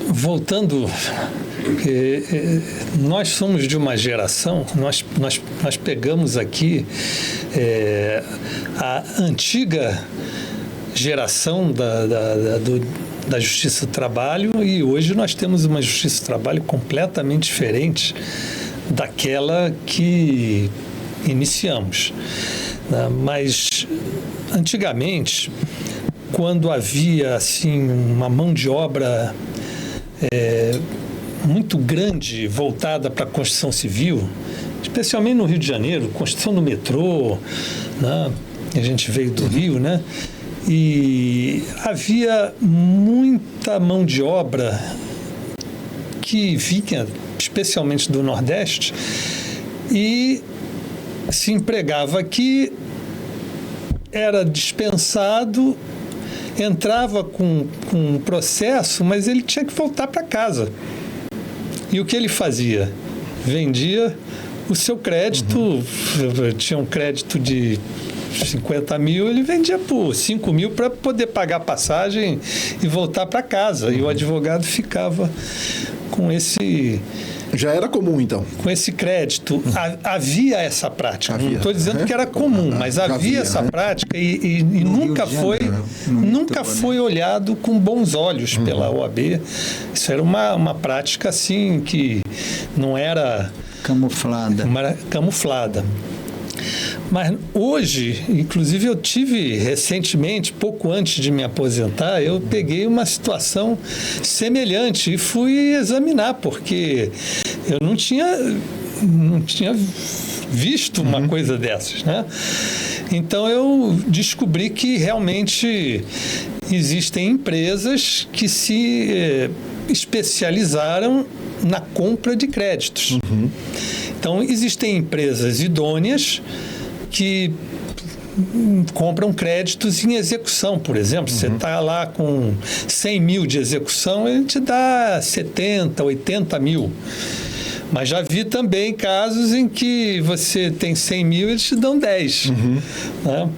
voltando, nós somos de uma geração, nós pegamos aqui a antiga geração da Justiça do Trabalho, e hoje nós temos uma Justiça do Trabalho completamente diferente daquela que iniciamos, né? Mas antigamente, quando havia assim uma mão de obra muito grande voltada para a construção civil, especialmente no Rio de Janeiro, construção do metrô, né? A gente veio do Rio, né? E havia muita mão de obra que vinha especialmente do Nordeste e se empregava aqui, era dispensado, entrava com um processo, mas ele tinha que voltar para casa. E o que ele fazia? Vendia o seu crédito, tinha um crédito de 50 mil, ele vendia por 5 mil para poder pagar a passagem e voltar para casa. E o advogado ficava com esse Já era comum, então? Com esse crédito, havia essa prática. Não estou dizendo que era comum, mas havia essa prática e nunca foi olhado com bons olhos pela OAB. Isso era uma prática assim que não era camuflada. Mas hoje, inclusive eu tive recentemente, pouco antes de me aposentar, eu peguei uma situação semelhante e fui examinar, porque eu não tinha visto uma coisa dessas, né? Então eu descobri que realmente existem empresas que se especializaram na compra de créditos. Então, existem empresas idôneas que compram créditos em execução, por exemplo. Você está lá com 100 mil de execução, ele te dá 70, 80 mil. Mas já vi também casos em que você tem 100 mil e eles te dão 10. Né?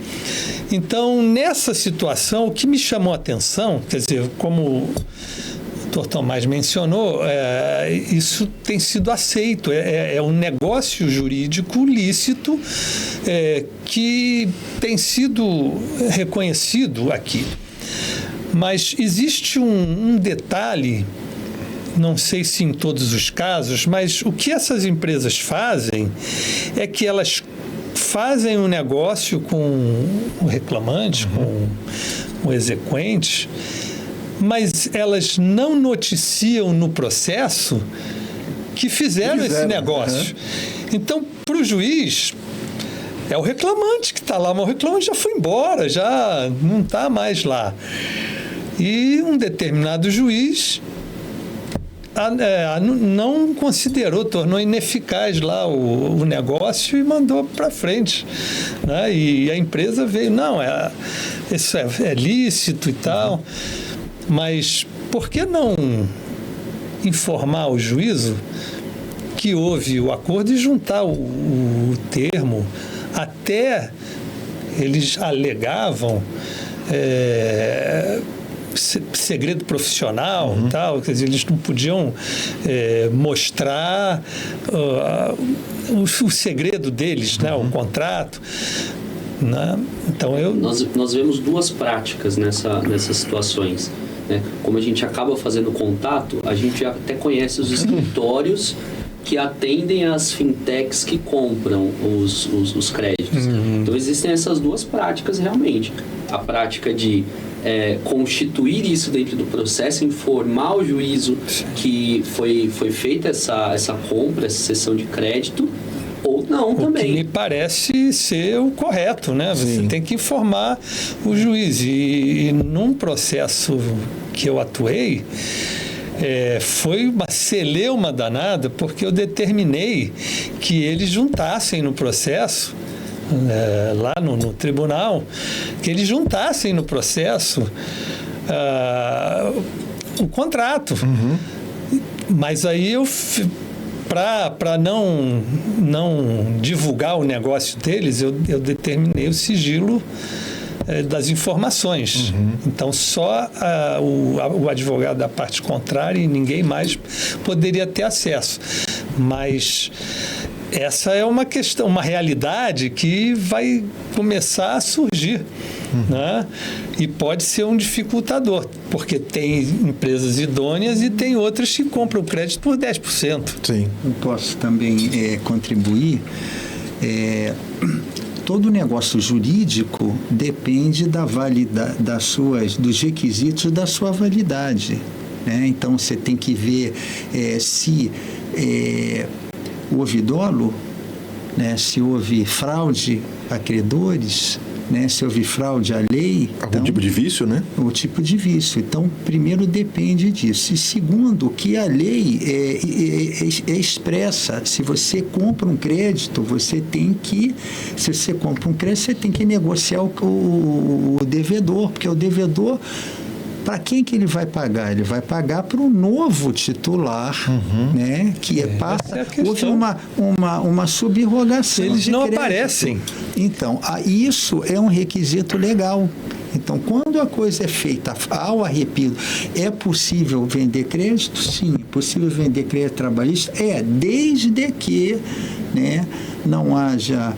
Então, nessa situação, o que me chamou a atenção, quer dizer, como o Dr. Tomás mencionou, isso tem sido aceito, é um negócio jurídico lícito que tem sido reconhecido aqui. Mas existe um detalhe, não sei se em todos os casos, mas o que essas empresas fazem é que elas fazem um negócio com o reclamante, com o exequente, mas elas não noticiam no processo que fizeram esse negócio. Então, para o juiz, é o reclamante que está lá, mas o reclamante já foi embora, já não está mais lá. E um determinado juiz não considerou, tornou ineficaz lá o negócio e mandou para frente. Né? E a empresa veio, não, isso é lícito e tal. Mas por que não informar o juízo que houve o acordo e juntar o termo? Até eles alegavam segredo profissional e tal, quer dizer, eles não podiam mostrar o segredo deles, né, o contrato. Né? Então nós vemos duas práticas nessas situações. Né? Como a gente acaba fazendo contato, a gente até conhece os escritórios que atendem as fintechs que compram os créditos. Então existem essas duas práticas realmente. A prática de constituir isso dentro do processo, informar o juízo que foi feita essa compra, essa cessão de crédito, ou não também. O que me parece ser o correto, né? Você tem que informar o juiz. E num processo que eu atuei, foi uma celeuma danada, porque eu determinei que eles juntassem no processo, lá no tribunal, que eles juntassem no processo o contrato. Mas aí eu... Para não divulgar o negócio deles, eu determinei o sigilo das informações. Então, só o advogado da parte contrária e ninguém mais poderia ter acesso. Mas essa é uma questão, uma realidade que vai começar a surgir. Né? E pode ser um dificultador, porque tem empresas idôneas e tem outras que compram crédito por 10%. Sim. Eu posso também contribuir. Todo negócio jurídico depende dos requisitos da sua validade. Né? Então, você tem que ver se houve dolo, né? Se houve fraude a credores, né? Se houve fraude à lei... Algum tipo de vício, né? O tipo de vício. Então, primeiro depende disso. E segundo, que a lei é expressa. Se você compra um crédito, você tem que... Se você compra um crédito, você tem que negociar o devedor, porque o devedor... Para quem que ele vai pagar? Ele vai pagar para o novo titular, né? Que passa... Houve uma subrogação. Eles não aparecem. Então, isso é um requisito legal. Então, quando a coisa é feita ao arrepio, é possível vender crédito? Sim. É possível vender crédito trabalhista? Desde que, né, não haja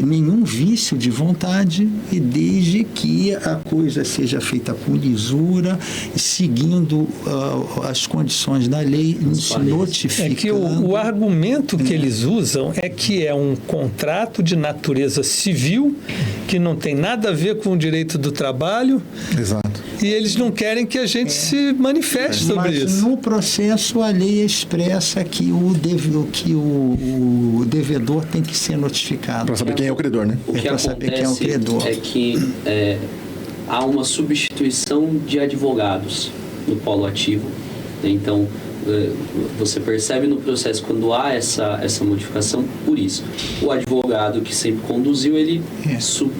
nenhum vício de vontade e desde que a coisa seja feita com lisura, seguindo as condições da lei, se notificando. É que o argumento que eles usam é que é um contrato de natureza civil, que não tem nada a ver com o direito do trabalho. Exato. E eles não querem que a gente se manifeste sobre isso. Mas no processo a lei expressa que o devedor tem que ser notificado. Para saber quem é o credor, né? O que acontece é que há uma substituição de advogados no polo ativo. Então, você percebe no processo quando há essa modificação por isso. O advogado que sempre conduziu, ele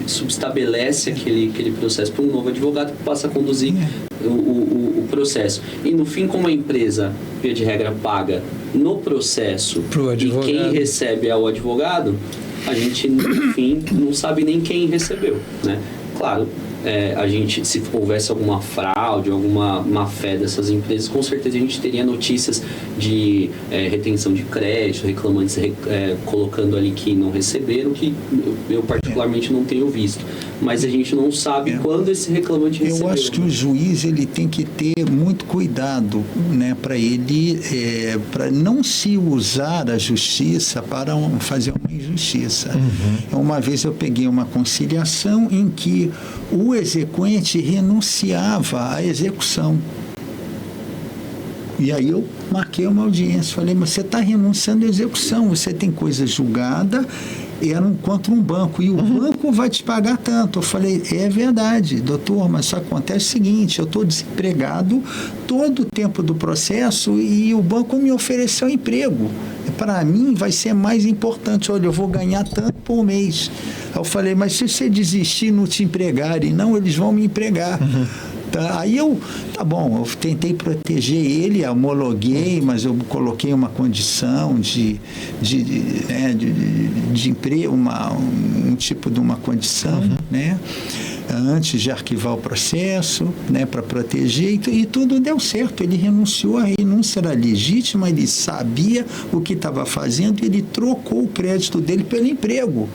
subestabelece aquele processo para um novo advogado que passa a conduzir o processo. E no fim, como a empresa, via de regra, paga no processo e quem recebe é o advogado, a gente, no fim, não sabe nem quem recebeu, né? Claro, a gente, se houvesse alguma fraude, alguma má-fé dessas empresas, com certeza a gente teria notícias de retenção de crédito, reclamantes colocando ali que não receberam, que eu particularmente não tenho visto. Mas a gente não sabe quando esse reclamante recebeu. Eu acho que o juiz ele tem que ter muito cuidado, né, para não se usar a justiça para fazer uma injustiça. Uma vez eu peguei uma conciliação em que o exequente renunciava à execução. E aí eu marquei uma audiência, falei, mas você está renunciando à execução, você tem coisa julgada, era contra um banco, e o banco vai te pagar tanto. Eu falei, é verdade, doutor, mas só acontece o seguinte, eu estou desempregado todo o tempo do processo e o banco me ofereceu emprego. Para mim vai ser mais importante, olha, eu vou ganhar tanto por mês. Eu falei, mas se você desistir e não te empregarem, não, eles vão me empregar. Aí eu tentei proteger ele, homologuei, mas eu coloquei uma condição de emprego, um tipo de uma condição, né, antes de arquivar o processo, né, para proteger, e tudo deu certo. Ele renunciou, a renúncia era legítima, ele sabia o que estava fazendo, ele trocou o crédito dele pelo emprego.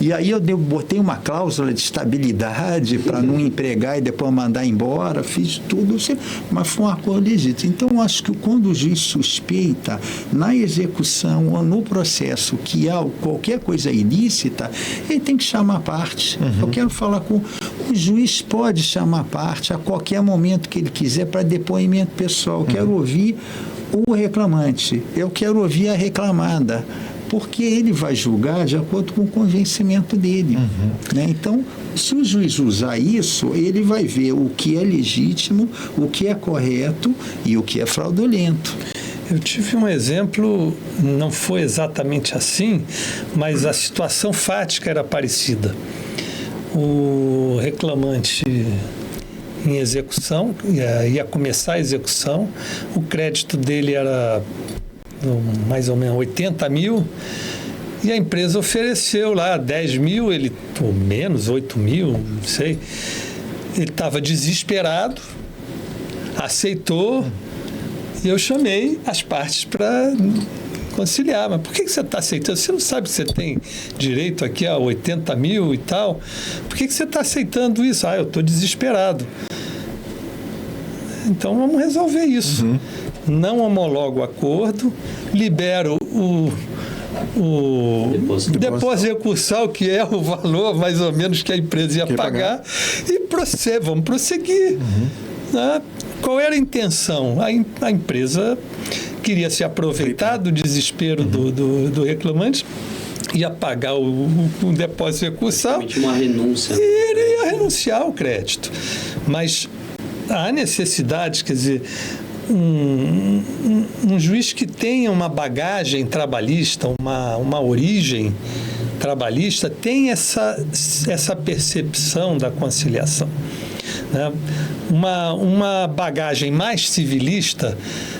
E aí eu botei uma cláusula de estabilidade para não empregar e depois mandar embora, fiz tudo, mas foi um acordo legítimo. Então, eu acho que quando o juiz suspeita na execução ou no processo que há qualquer coisa ilícita, ele tem que chamar a parte. Eu quero falar com... O juiz pode chamar a parte a qualquer momento que ele quiser para depoimento pessoal. Eu quero ouvir o reclamante, eu quero ouvir a reclamada, porque ele vai julgar de acordo com o convencimento dele. Né? Então, se o juiz usar isso, ele vai ver o que é legítimo, o que é correto e o que é fraudulento. Eu tive um exemplo, não foi exatamente assim, mas a situação fática era parecida. O reclamante em execução, ia começar a execução, o crédito dele era mais ou menos 80 mil, e a empresa ofereceu lá 10 mil, ou menos, 8 mil, não sei. Ele estava desesperado, aceitou, e eu chamei as partes para conciliar. Mas por que você está aceitando? Você não sabe que você tem direito aqui a 80 mil e tal? Por que você está aceitando isso? Eu estou desesperado. Então vamos resolver isso. Não homologo o acordo, libero o depósito execução, que é o valor mais ou menos que a empresa ia pagar, e vamos prosseguir. Né? Qual era a intenção? A empresa queria se aproveitar do desespero do reclamante, ia pagar o depósito de execução, uma renúncia, e ele ia renunciar ao crédito. Mas há necessidade, quer dizer, um juiz que tenha uma bagagem trabalhista, uma origem trabalhista, tem essa percepção da conciliação. Né? Uma bagagem mais civilista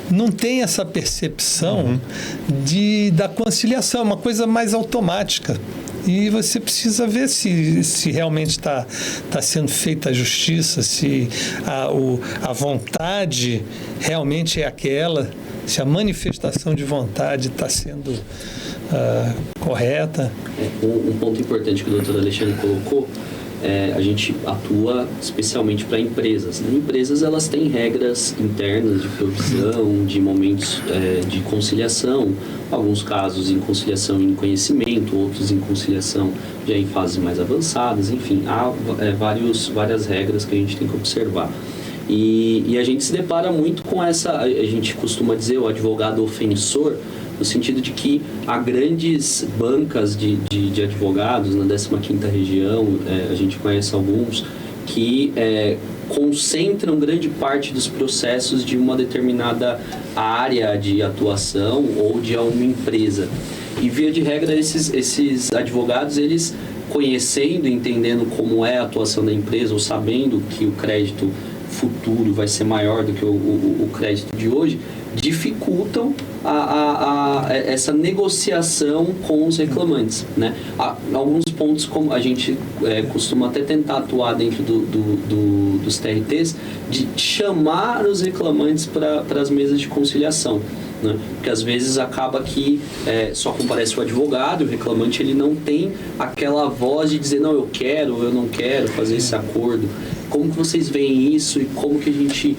não tem essa percepção da conciliação, uma coisa mais automática. e você precisa ver se realmente está sendo feita a justiça, se a vontade realmente é aquela, se a manifestação de vontade está sendo correta. Um ponto importante que o doutor Alexandre colocou, a gente atua especialmente para empresas. Empresas, elas têm regras internas de provisão, de momentos de conciliação, alguns casos em conciliação em conhecimento, outros em conciliação já em fases mais avançadas, enfim, há várias regras que a gente tem que observar. E a gente se depara muito com a gente costuma dizer o advogado ofensor, no sentido de que há grandes bancas de advogados na 15ª região, a gente conhece alguns, que concentram grande parte dos processos de uma determinada área de atuação ou de uma empresa. E, via de regra, esses advogados, eles conhecendo, entendendo como é a atuação da empresa, ou sabendo que o crédito futuro vai ser maior do que o crédito de hoje, dificultam essa negociação com os reclamantes, né? Há alguns pontos, como a gente costuma até tentar atuar dentro dos TRTs, de chamar os reclamantes para as mesas de conciliação, né? Porque às vezes acaba que só comparece o advogado, o reclamante ele não tem aquela voz de dizer não, eu quero, eu não quero fazer esse acordo. Como que vocês veem isso e como que a gente,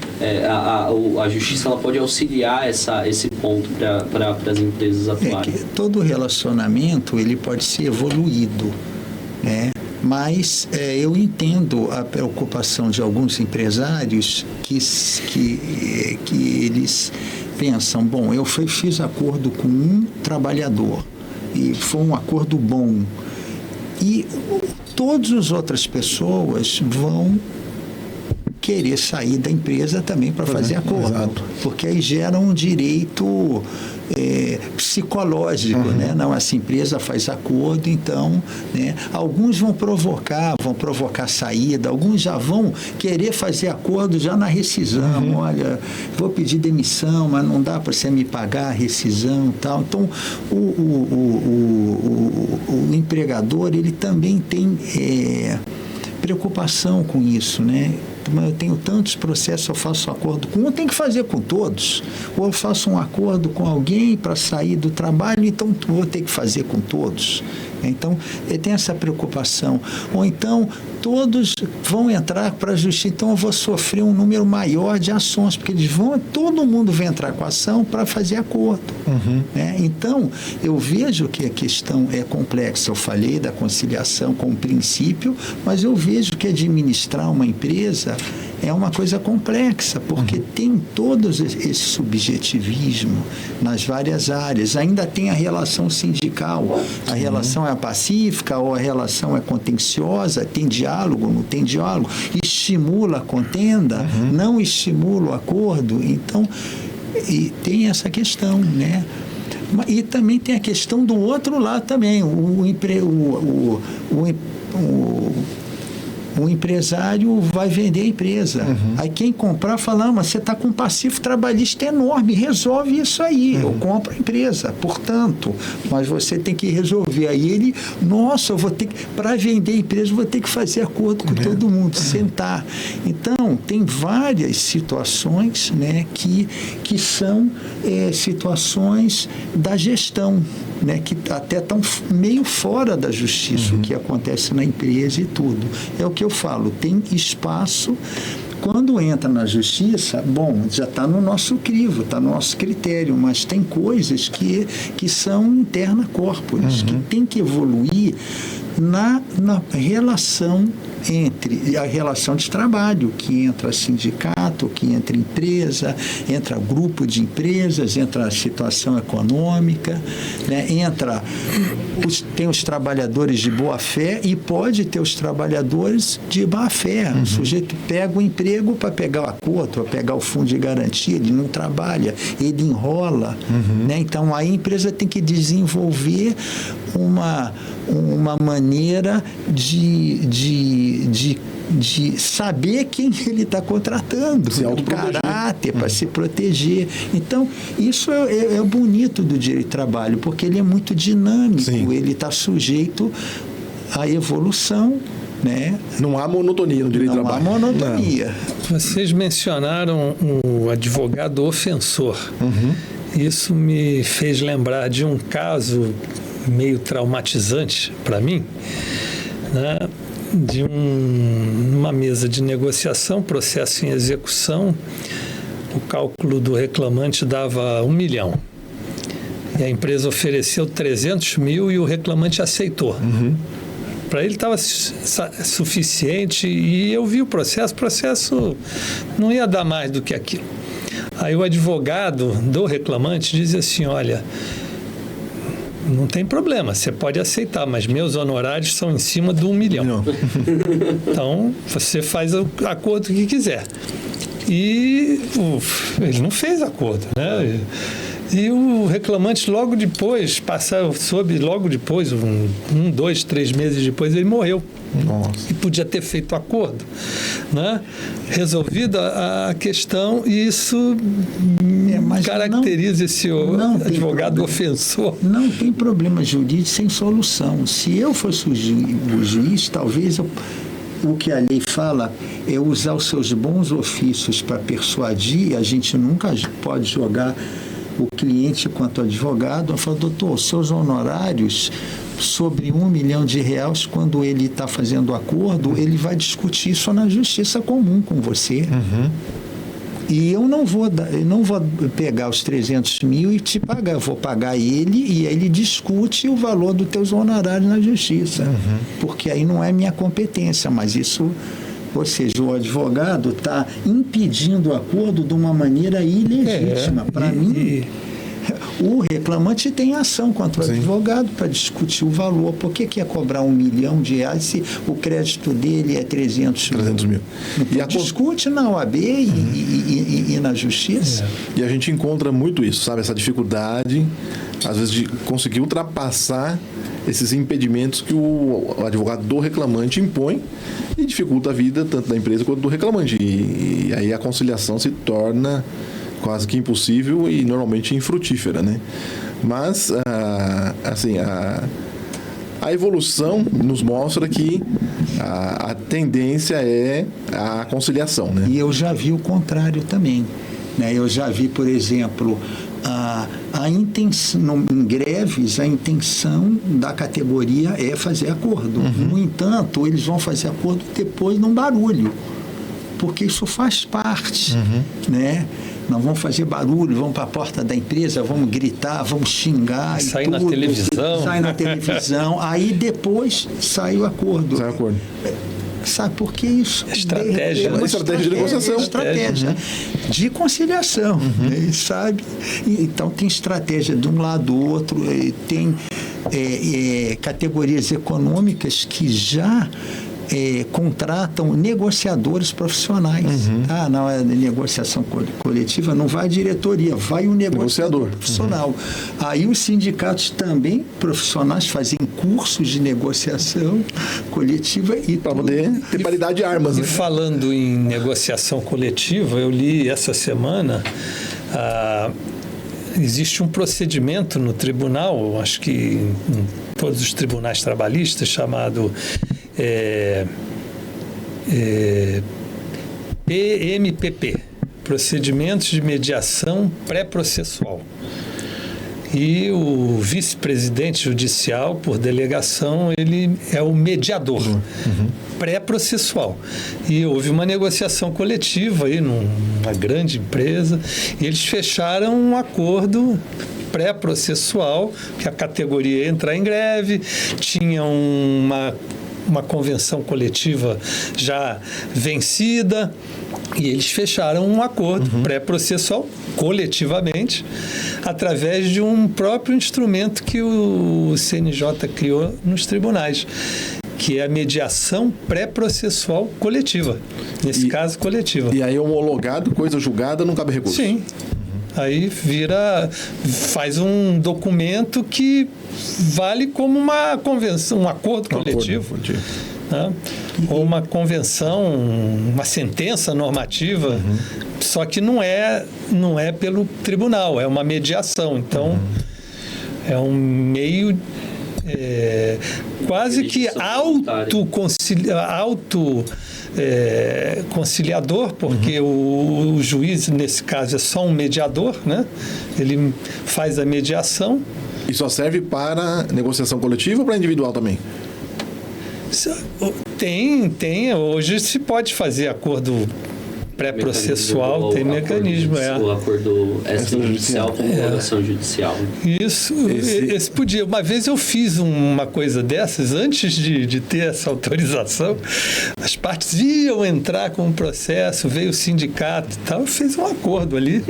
a justiça ela pode auxiliar esse ponto para as empresas atuarem? Todo relacionamento ele pode ser evoluído, né? Mas eu entendo a preocupação de alguns empresários que eles pensam, bom, eu fiz acordo com um trabalhador e foi um acordo bom e todas as outras pessoas vão querer sair da empresa também para fazer acordo. Exato. Porque aí gera um direito psicológico, né? Não, essa empresa faz acordo, então, né? Alguns vão provocar saída, alguns já vão querer fazer acordo já na rescisão. Olha, vou pedir demissão, mas não dá para você me pagar a rescisão e tal. Então, o empregador, ele também tem preocupação com isso, né? Eu tenho tantos processos, eu faço acordo com um, eu tenho que fazer com todos. Ou eu faço um acordo com alguém para sair do trabalho, então vou ter que fazer com todos. Então, ele tem essa preocupação. Ou então, todos vão entrar para a justiça, então eu vou sofrer um número maior de ações, porque todo mundo vai entrar com a ação para fazer acordo. Né? Então, eu vejo que a questão é complexa. Eu falei da conciliação como princípio, mas eu vejo que administrar uma empresa é uma coisa complexa, porque tem todo esse subjetivismo nas várias áreas. Ainda tem a relação sindical, a relação é pacífica ou a relação é contenciosa, tem diálogo, não tem diálogo, estimula a contenda, não estimula o acordo. Então, e tem essa questão, né? E também tem a questão do outro lado também, o empresário vai vender a empresa. Aí quem comprar fala, mas você está com um passivo trabalhista enorme, resolve isso aí, eu compro a empresa, portanto, mas você tem que resolver. Aí ele, nossa, eu vou ter que, para vender a empresa, eu vou ter que fazer acordo com todo mundo, sentar. Então, tem várias situações, né, que são situações da gestão, né, que até estão meio fora da justiça, o que acontece na empresa e tudo. É o que eu falo, tem espaço. Quando entra na justiça, bom, já está no nosso crivo, está no nosso critério, mas tem coisas que são interna corporis, que tem que evoluir na relação entre a relação de trabalho, que entra sindicato, que entra empresa, entra grupo de empresas, entra a situação econômica, né? Tem os trabalhadores de boa fé e pode ter os trabalhadores de má fé. O sujeito pega o emprego para pegar o acordo, para pegar o fundo de garantia, ele não trabalha, ele enrola, né? Então, aí a empresa tem que desenvolver uma maneira de saber quem ele está contratando, o caráter para se proteger. Então, isso é bonito do direito do trabalho, porque ele é muito dinâmico, ele está sujeito à evolução. Né? Não há monotonia no direito do trabalho. Não há monotonia. Vocês mencionaram o advogado ofensor. Isso me fez lembrar de um caso meio traumatizante para mim, né? De uma mesa de negociação, processo em execução, o cálculo do reclamante dava 1 milhão. E a empresa ofereceu 300 mil e o reclamante aceitou. Para ele estava suficiente e eu vi o processo não ia dar mais do que aquilo. Aí o advogado do reclamante diz assim, olha, não tem problema, você pode aceitar, mas meus honorários são em cima do 1 milhão. Então, você faz o acordo que quiser. E ele não fez acordo, né? E o reclamante logo depois, logo depois, 2, 3 meses depois, ele morreu. Nossa. E podia ter feito acordo, né? Resolvida a questão, e isso caracteriza esse advogado ofensor. Não tem problema jurídico sem solução. Se eu fosse o juiz, talvez o que a lei fala é usar os seus bons ofícios para persuadir. A gente nunca pode jogar o cliente quanto advogado. Eu falo, doutor, seus honorários sobre R$1 milhão, quando ele está fazendo o acordo, ele vai discutir isso na justiça comum com você. E eu não vou pegar os 300 mil e te pagar, eu vou pagar ele e ele discute o valor dos teus honorários na justiça. Porque aí não é minha competência, mas isso, ou seja, o advogado está impedindo o acordo de uma maneira ilegítima. Para mim, o reclamante tem ação contra o advogado para discutir o valor. Por que ia cobrar R$1 milhão se o crédito dele é 300 mil? Então, discute na OAB e na justiça. E a gente encontra muito isso, sabe? Essa dificuldade, às vezes, de conseguir ultrapassar esses impedimentos que o advogado do reclamante impõe e dificulta a vida tanto da empresa quanto do reclamante. E aí a conciliação se torna quase que impossível e normalmente infrutífera, né? Mas, assim, a evolução nos mostra que a tendência é a conciliação, né? E eu já vi o contrário também, né? Eu já vi, por exemplo, a intenção, em greves, a intenção da categoria é fazer acordo. No entanto, eles vão fazer acordo depois num barulho, porque isso faz parte, né? Nós vamos fazer barulho, vamos para a porta da empresa, vamos gritar, vamos xingar. Sai na televisão. Sai na televisão. Aí depois sai o acordo. Sai o acordo. Sabe por que isso? Estratégia. É uma estratégia de negociação. Estratégia de conciliação, sabe? Então, tem estratégia de um lado do outro, tem categorias econômicas que já contratam negociadores profissionais. Não é negociação coletiva, não vai a diretoria, vai o negociador profissional. Aí os sindicatos também profissionais fazem cursos de negociação coletiva e para poder ter paridade de armas. E falando em negociação coletiva, eu li essa semana existe um procedimento no tribunal, acho que em todos os tribunais trabalhistas, chamado PMPP, Procedimentos de Mediação Pré-Processual. E o vice-presidente judicial, por delegação, ele é o mediador pré-processual. E houve uma negociação coletiva aí numa grande empresa, e eles fecharam um acordo pré-processual, que a categoria ia entrar em greve, tinha uma convenção coletiva já vencida, e eles fecharam um acordo pré-processual coletivamente, através de um próprio instrumento que o CNJ criou nos tribunais, que é a mediação pré-processual coletiva. Nesse caso, coletiva. E aí, homologado, coisa julgada, não cabe recurso. Sim. Aí faz um documento que vale como uma convenção, um acordo coletivo. Né? Ou uma convenção, uma sentença normativa, só que não é pelo tribunal, é uma mediação. Então, é um meio quase que conciliador, porque o juiz, nesse caso, é só um mediador, né? Ele faz a mediação. E só serve para negociação coletiva ou para individual também? Tem. Hoje se pode fazer acordo pré-processual, tem mecanismo. O acordo extrajudicial com homologação judicial. Isso, esse podia. Uma vez eu fiz uma coisa dessas, antes de ter essa autorização, as partes iam entrar com um processo, veio o sindicato e tal, eu fiz um acordo ali.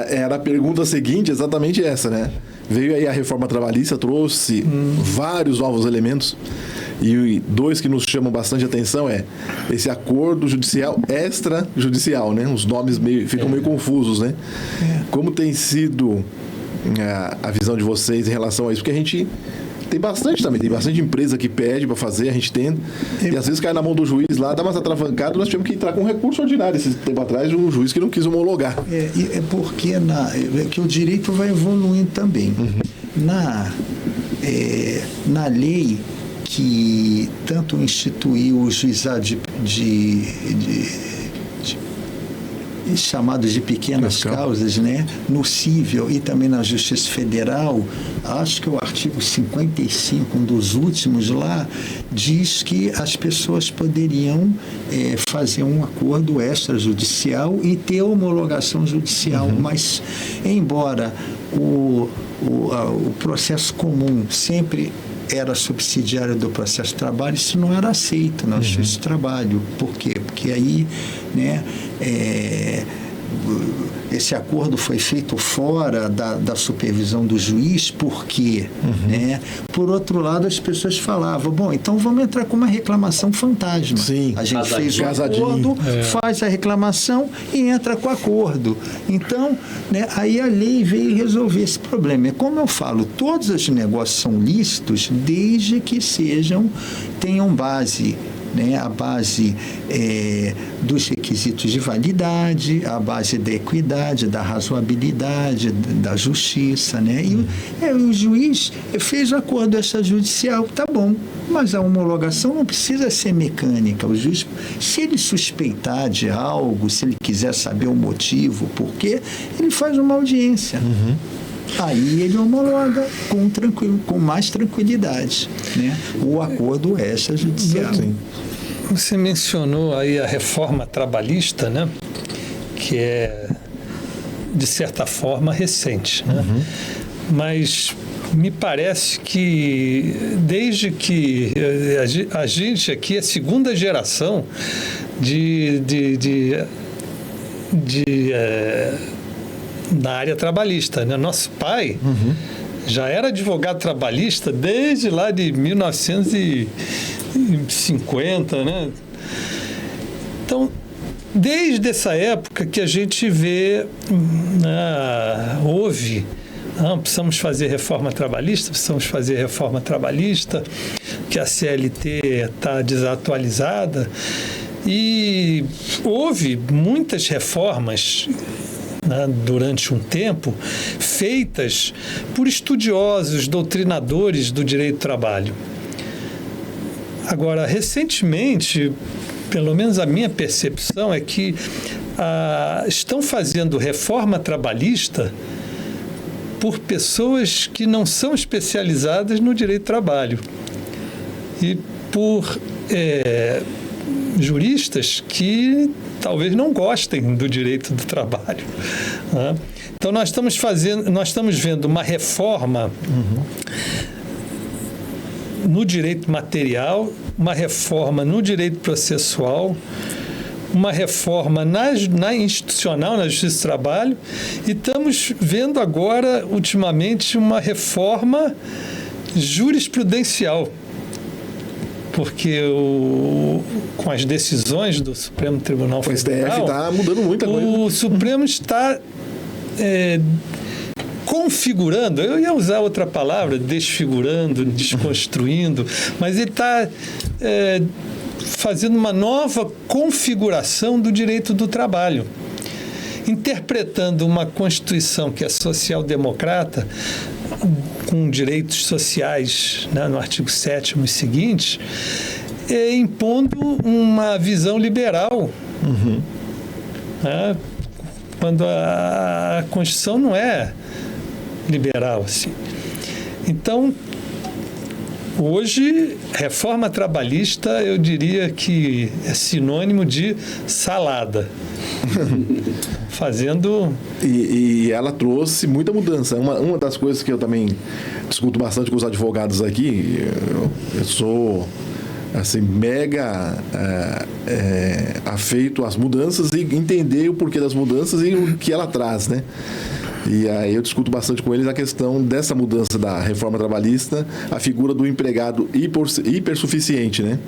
Era a pergunta seguinte, exatamente essa, né? Veio aí a reforma trabalhista, trouxe vários novos elementos. E dois que nos chamam bastante atenção é esse acordo judicial extrajudicial, né? Os nomes ficam meio confusos, né? Como tem sido a visão de vocês em relação a isso? Porque a gente tem bastante empresa que pede para fazer, a gente tenta, e às vezes cai na mão do juiz lá, dá umas atravancadas, nós tivemos que entrar com um recurso ordinário esse tempo atrás, um juiz que não quis homologar. Porque que o direito vai evoluindo também. Na lei que tanto instituiu o juizado chamados de pequenas causas, né, no cível e também na Justiça Federal, acho que o artigo 55, um dos últimos lá, diz que as pessoas poderiam fazer um acordo extrajudicial e ter homologação judicial, mas embora o processo comum sempre era subsidiário do processo de trabalho, isso não era aceito na Justiça de Trabalho. Por quê? Porque aí, né, esse acordo foi feito fora da supervisão do juiz, porque, né? Por outro lado, as pessoas falavam, bom, então vamos entrar com uma reclamação fantasma. Sim, a gente fez o acordo, faz a reclamação e entra com o acordo. Então, né, aí a lei veio resolver esse problema. Como eu falo, todos os negócios são lícitos desde que tenham base, né, a base dos requisitos de validade, a base da equidade, da razoabilidade, da justiça, né? E o juiz fez o acordo extrajudicial, tá bom, mas a homologação não precisa ser mecânica. O juiz, se ele suspeitar de algo, se ele quiser saber o motivo, por quê, ele faz uma audiência. Aí ele homologa com mais tranquilidade, né, o acordo extrajudicial. Você mencionou aí a reforma trabalhista, né, que é, de certa forma, recente, né? Mas me parece que desde que a gente aqui é a segunda geração na área trabalhista, né? Nosso pai já era advogado trabalhista desde lá de 1950, né? Então, desde essa época que a gente vê, houve, precisamos fazer reforma trabalhista, que a CLT está desatualizada, e houve muitas reformas, né, durante um tempo, feitas por estudiosos, doutrinadores do direito do trabalho. Agora, recentemente, pelo menos a minha percepção é que estão fazendo reforma trabalhista por pessoas que não são especializadas no direito do trabalho e por juristas que talvez não gostem do direito do trabalho, né? Então nós estamos vendo uma reforma no direito material, uma reforma no direito processual, uma reforma na institucional, na Justiça do Trabalho, e estamos vendo agora, ultimamente, uma reforma jurisprudencial, porque com as decisões do Supremo Tribunal Federal, o STF está mudando muita coisa. O Supremo está configurando, eu ia usar outra palavra, desfigurando, desconstruindo, mas ele está fazendo uma nova configuração do direito do trabalho, interpretando uma Constituição que é social-democrata, com direitos sociais, né, no artigo 7º e seguintes, impondo uma visão liberal, né, quando a Constituição não é liberal assim. Então, hoje, reforma trabalhista, eu diria que é sinônimo de salada. Fazendo... E ela trouxe muita mudança. Uma das coisas que eu também discuto bastante com os advogados aqui, eu sou assim, mega afeito às mudanças e entender o porquê das mudanças e o que ela traz, né? E aí eu discuto bastante com eles a questão dessa mudança da reforma trabalhista, a figura do empregado hipersuficiente, né?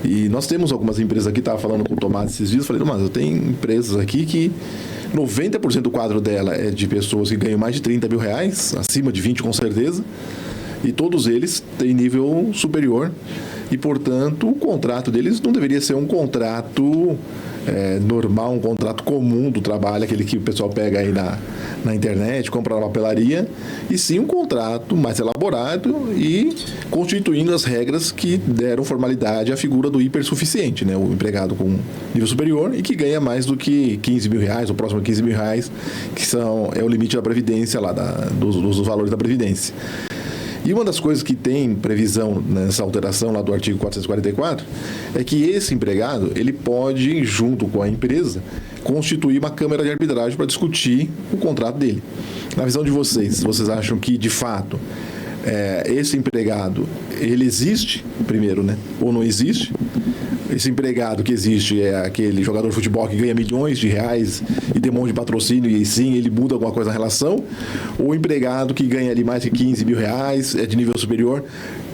E nós temos algumas empresas aqui, estava falando com o Tomás esses dias, falei, mas eu tenho empresas aqui que 90% do quadro dela é de pessoas que ganham mais de 30 mil reais, acima de 20 com certeza, e todos eles têm nível superior e, portanto, o contrato deles não deveria ser um contrato normal, um contrato comum do trabalho, aquele que o pessoal pega aí na internet, compra na papelaria, e sim um contrato mais elaborado e constituindo as regras que deram formalidade à figura do hipersuficiente, né? O empregado com nível superior e que ganha mais do que 15 mil reais, ou próximo a 15 mil reais, que é o limite da Previdência, lá dos valores da Previdência. E uma das coisas que tem previsão nessa alteração lá do artigo 444 é que esse empregado, ele pode, junto com a empresa, constituir uma câmara de arbitragem para discutir o contrato dele. Na visão de vocês acham que, de fato, esse empregado, ele existe, primeiro, né? Ou não existe? Esse empregado que existe é aquele jogador de futebol que ganha milhões de reais e tem um monte de patrocínio e sim, ele muda alguma coisa na relação? Ou o empregado que ganha ali mais de 15 mil reais, é de nível superior,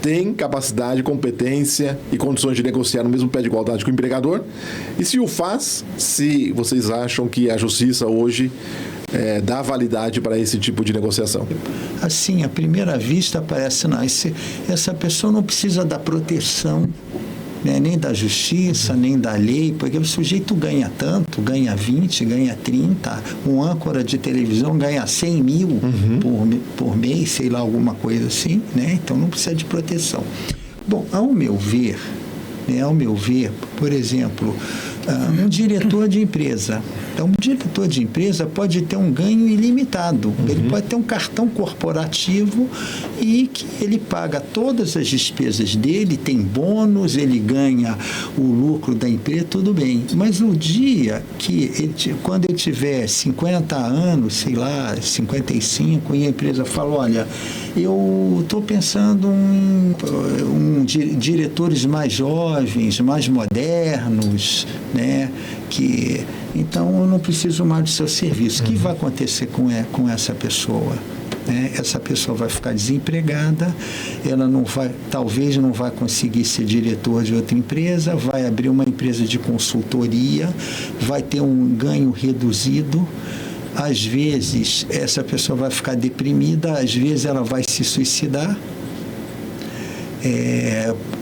tem capacidade, competência e condições de negociar no mesmo pé de igualdade com o empregador? E se o faz, se vocês acham que a justiça hoje dá validade para esse tipo de negociação? Assim, à primeira vista parece, não, essa pessoa não precisa da proteção, né, nem da justiça, nem da lei, porque o sujeito ganha tanto, ganha 20, ganha 30, um âncora de televisão ganha 100 mil por mês, sei lá, alguma coisa assim, né? Então não precisa de proteção. Bom, ao meu ver, por exemplo, um diretor de empresa. Então, um diretor de empresa pode ter um ganho ilimitado. Ele pode ter um cartão corporativo e que ele paga todas as despesas dele, tem bônus, ele ganha o lucro da empresa, tudo bem. Mas no dia que quando ele tiver 50 anos, sei lá, 55, e a empresa fala, olha, eu estou pensando em diretores mais jovens, mais modernos, né? Então, eu não preciso mais do seu serviço. O que vai acontecer com essa pessoa? Essa pessoa vai ficar desempregada, ela talvez não vai conseguir ser diretor de outra empresa, vai abrir uma empresa de consultoria, vai ter um ganho reduzido. Às vezes, essa pessoa vai ficar deprimida, às vezes ela vai se suicidar.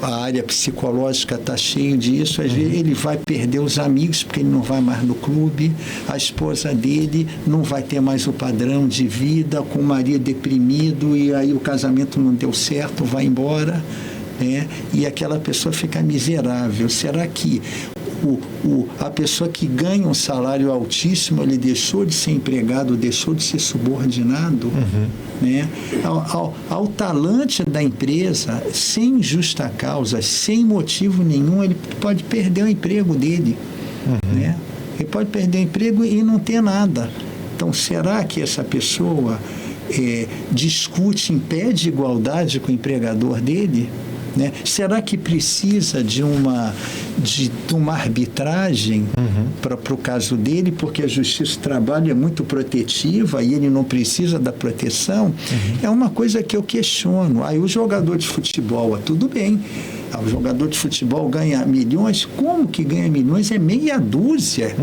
A área psicológica está cheio disso, às vezes ele vai perder os amigos porque ele não vai mais no clube, a esposa dele não vai ter mais o padrão de vida, com o marido deprimido e aí o casamento não deu certo, vai embora, e aquela pessoa fica miserável. Será que a pessoa que ganha um salário altíssimo, ele deixou de ser empregado, deixou de ser subordinado, né? Ao talante da empresa, sem justa causa, sem motivo nenhum, ele pode perder o emprego dele, né? Ele pode perder o emprego e não ter nada. Então, será que essa pessoa discute, impede igualdade com o empregador dele? Né? Será que precisa de de uma arbitragem para o caso dele, porque a Justiça do Trabalho é muito protetiva e ele não precisa da proteção, é uma coisa que eu questiono. Aí o jogador de futebol, tudo bem, o jogador de futebol ganha milhões, como que ganha milhões? É meia dúzia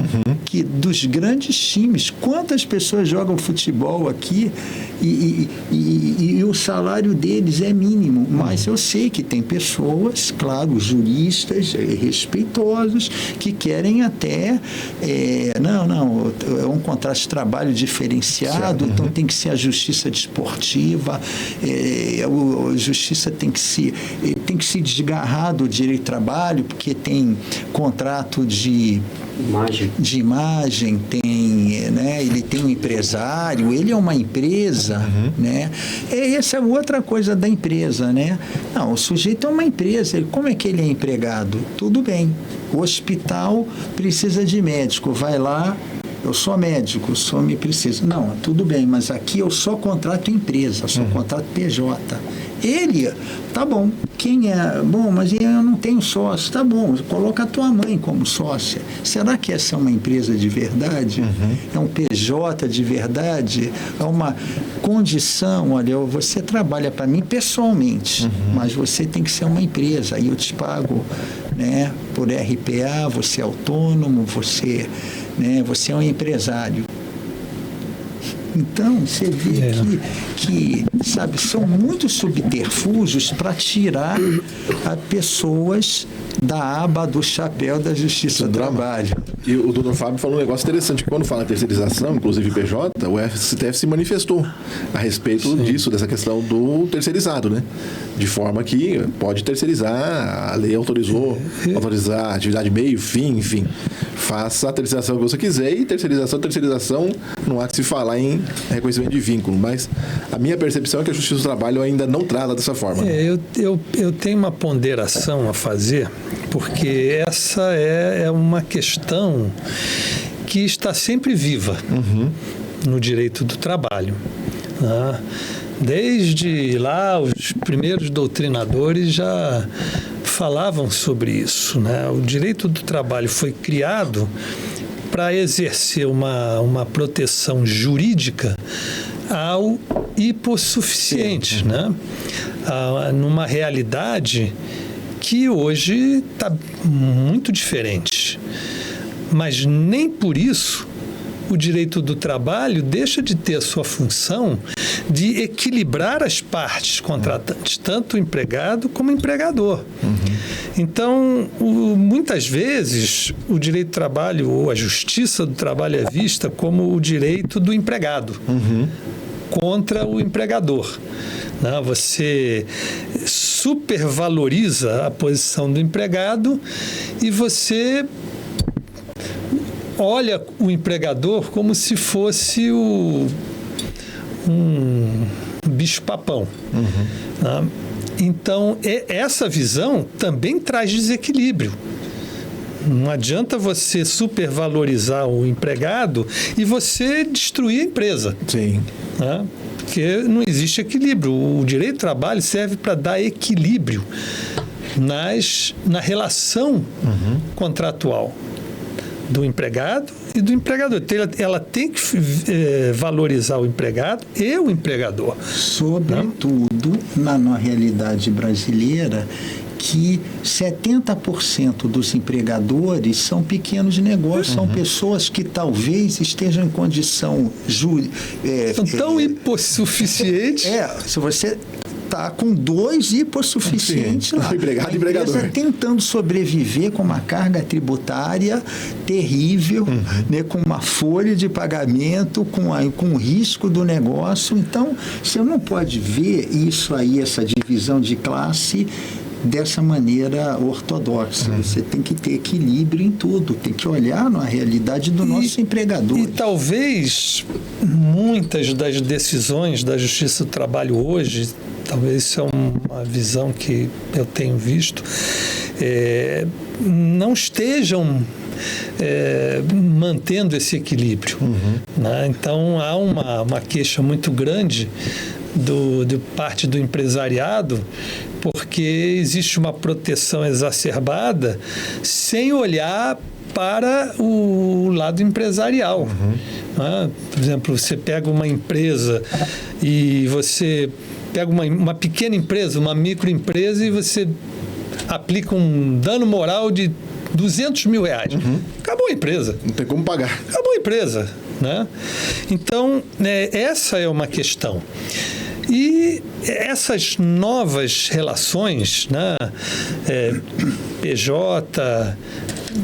dos grandes times. Quantas pessoas jogam futebol aqui e o salário deles é mínimo, mas eu sei que tem pessoas, claro, juristas respeitosos, que querem até é um contrato de trabalho diferenciado, então tem que ser a justiça desportiva, a justiça tem que se desgarrar do direito de trabalho, porque tem contrato de imagem, tem, né, ele tem um empresário, ele é uma empresa, né? Essa é outra coisa da empresa, né? Não, o sujeito é uma empresa, como é que ele é empregado? Tudo bem, o hospital precisa de médico, vai lá, eu sou médico, só me precisa. Não, tudo bem, mas aqui eu só contrato empresa, só contrato PJ. Ele, tá bom, quem é? Bom, mas eu não tenho sócio. Tá bom, coloca a tua mãe como sócia. Será que essa é uma empresa de verdade? É um PJ de verdade? É uma condição, olha, você trabalha para mim pessoalmente, mas você tem que ser uma empresa, aí eu te pago, né, por RPA, você é autônomo, você é um empresário. Então, você vê que, sabe, são muitos subterfúgios para tirar as pessoas da aba do chapéu da Justiça do Trabalho. E o doutor Fábio falou um negócio interessante, quando fala terceirização, inclusive PJ, o STF se manifestou a respeito disso, dessa questão do terceirizado, né? De forma que pode terceirizar, a lei autorizou, autorizar atividade meio, fim, enfim. Faça a terceirização que você quiser e terceirização não há que se falar em reconhecimento de vínculo, mas a minha percepção é que a Justiça do Trabalho ainda não trata dessa forma. Eu tenho uma ponderação a fazer, porque essa é uma questão que está sempre viva no direito do trabalho. Né? Desde lá, os primeiros doutrinadores já falavam sobre isso, né? O direito do trabalho foi criado para exercer uma proteção jurídica ao hipossuficiente, né? Numa realidade que hoje está muito diferente. Mas nem por isso o direito do trabalho deixa de ter a sua função de equilibrar as partes contratantes, tanto o empregado como o empregador. Então, muitas vezes, o direito do trabalho ou a justiça do trabalho é vista como o direito do empregado contra o empregador. Não, você supervaloriza a posição do empregado e você olha o empregador como se fosse um bicho-papão. Então, essa visão também traz desequilíbrio. Não adianta você supervalorizar o empregado e você destruir a empresa. Sim. Né? Porque não existe equilíbrio. O direito do trabalho serve para dar equilíbrio na relação contratual do empregado e do empregador. Ela tem que valorizar o empregado e o empregador. Sobretudo na realidade brasileira, que 70% dos empregadores são pequenos negócios, são pessoas que talvez estejam em condição tão hipossuficientes. Se você está com 2 hipossuficientes lá. Empregado e empregador. Tentando sobreviver com uma carga tributária terrível, né, com uma folha de pagamento, com o risco do negócio. Então, você não pode ver isso aí, essa divisão de classe, dessa maneira ortodoxa. Você tem que ter equilíbrio em tudo, tem que olhar na realidade do nosso empregador. E talvez muitas das decisões da Justiça do Trabalho hoje, talvez isso é uma visão que eu tenho visto, não estejam mantendo esse equilíbrio. Né? Então, há uma queixa muito grande de parte do empresariado, porque existe uma proteção exacerbada sem olhar para o lado empresarial. Por exemplo, você pega uma empresa e você pega uma pequena empresa, uma microempresa, e você aplica um dano moral de R$200 mil. Acabou a empresa. Não tem como pagar. Acabou a empresa, né? Então, essa é uma questão. E essas novas relações, né? PJ,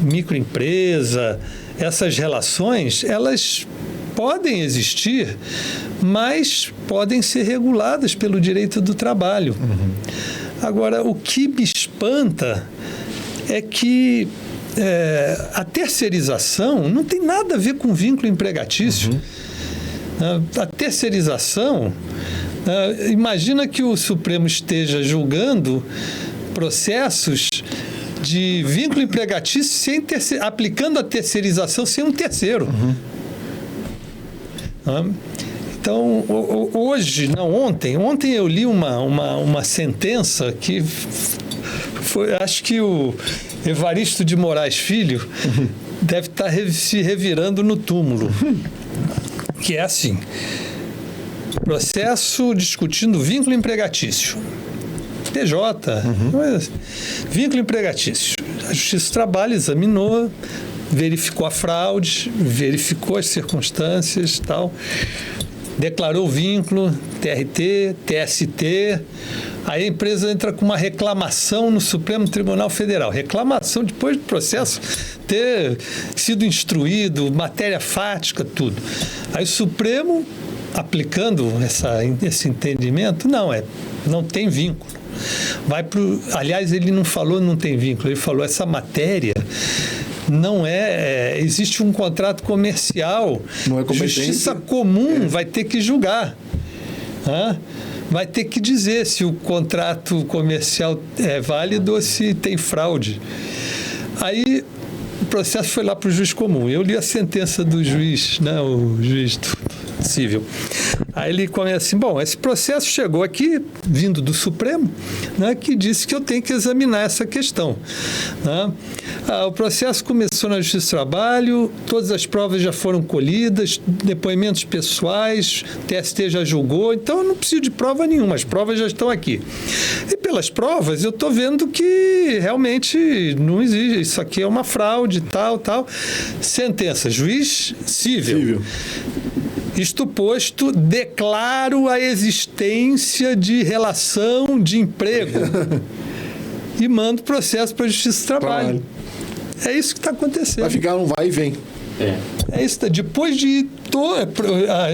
microempresa, essas relações, elas podem existir, mas podem ser reguladas pelo direito do trabalho. Agora, o que me espanta é que a terceirização não tem nada a ver com vínculo empregatício. A terceirização, imagina que o Supremo esteja julgando processos de vínculo empregatício aplicando a terceirização sem um terceiro. Então, ontem eu li uma sentença que foi, acho que o Evaristo de Moraes Filho deve estar se revirando no túmulo, que é assim: processo discutindo vínculo empregatício, PJ, vínculo empregatício. A Justiça do Trabalho examinou, verificou a fraude, verificou as circunstâncias, tal, declarou o vínculo, TRT, TST. Aí a empresa entra com uma reclamação no Supremo Tribunal Federal. Reclamação depois do processo ter sido instruído, matéria fática, tudo. Aí o Supremo, aplicando esse entendimento, não tem vínculo. Aliás, ele não falou não tem vínculo, ele falou essa matéria não existe um contrato comercial. Não é competente. Justiça comum vai ter que julgar. Vai ter que dizer se o contrato comercial é válido ou se tem fraude. Aí o processo foi lá para o juiz comum. Eu li a sentença do juiz, o juiz civil. Aí ele começa assim: bom, esse processo chegou aqui, vindo do Supremo, que disse que eu tenho que examinar essa questão. O processo começou na Justiça do Trabalho, todas as provas já foram colhidas, depoimentos pessoais, o TST já julgou, então eu não preciso de prova nenhuma, as provas já estão aqui. E pelas provas eu estou vendo que realmente não existe, isso aqui é uma fraude, tal. Sentença, juiz civil. Isto posto, declaro a existência de relação de emprego e mando processo para a Justiça do Trabalho. É isso que está acontecendo. Vai ficar um vai e vem. É isso. Depois de toda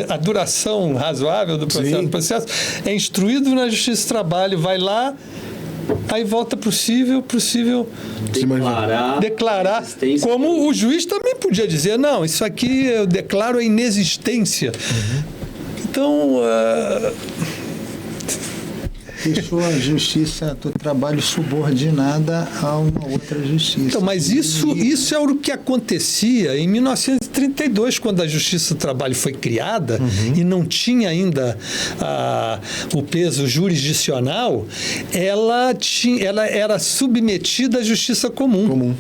a duração razoável do processo, é instruído na Justiça do Trabalho, vai lá, aí volta para o cível declarar, como o juiz também podia dizer, não, isso aqui eu declaro a inexistência. Então, deixou a Justiça do Trabalho subordinada a uma outra justiça. Então, mas isso é o que acontecia em 1932, quando a Justiça do Trabalho foi criada e não tinha ainda o peso jurisdicional, ela era submetida à Justiça comum.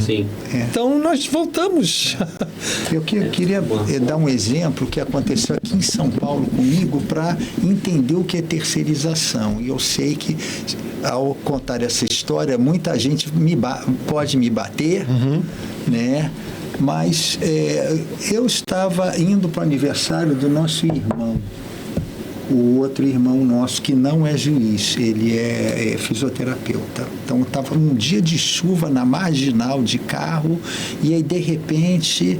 Sim. Então, nós voltamos. Eu queria dar um exemplo que aconteceu aqui em São Paulo comigo para entender o que é terceirização. E eu sei que, ao contar essa história, muita gente pode me bater, né? Mas eu estava indo para o aniversário do nosso irmão, o outro irmão nosso que não é juiz, ele é fisioterapeuta. Então, estava um dia de chuva na marginal de carro e aí, de repente,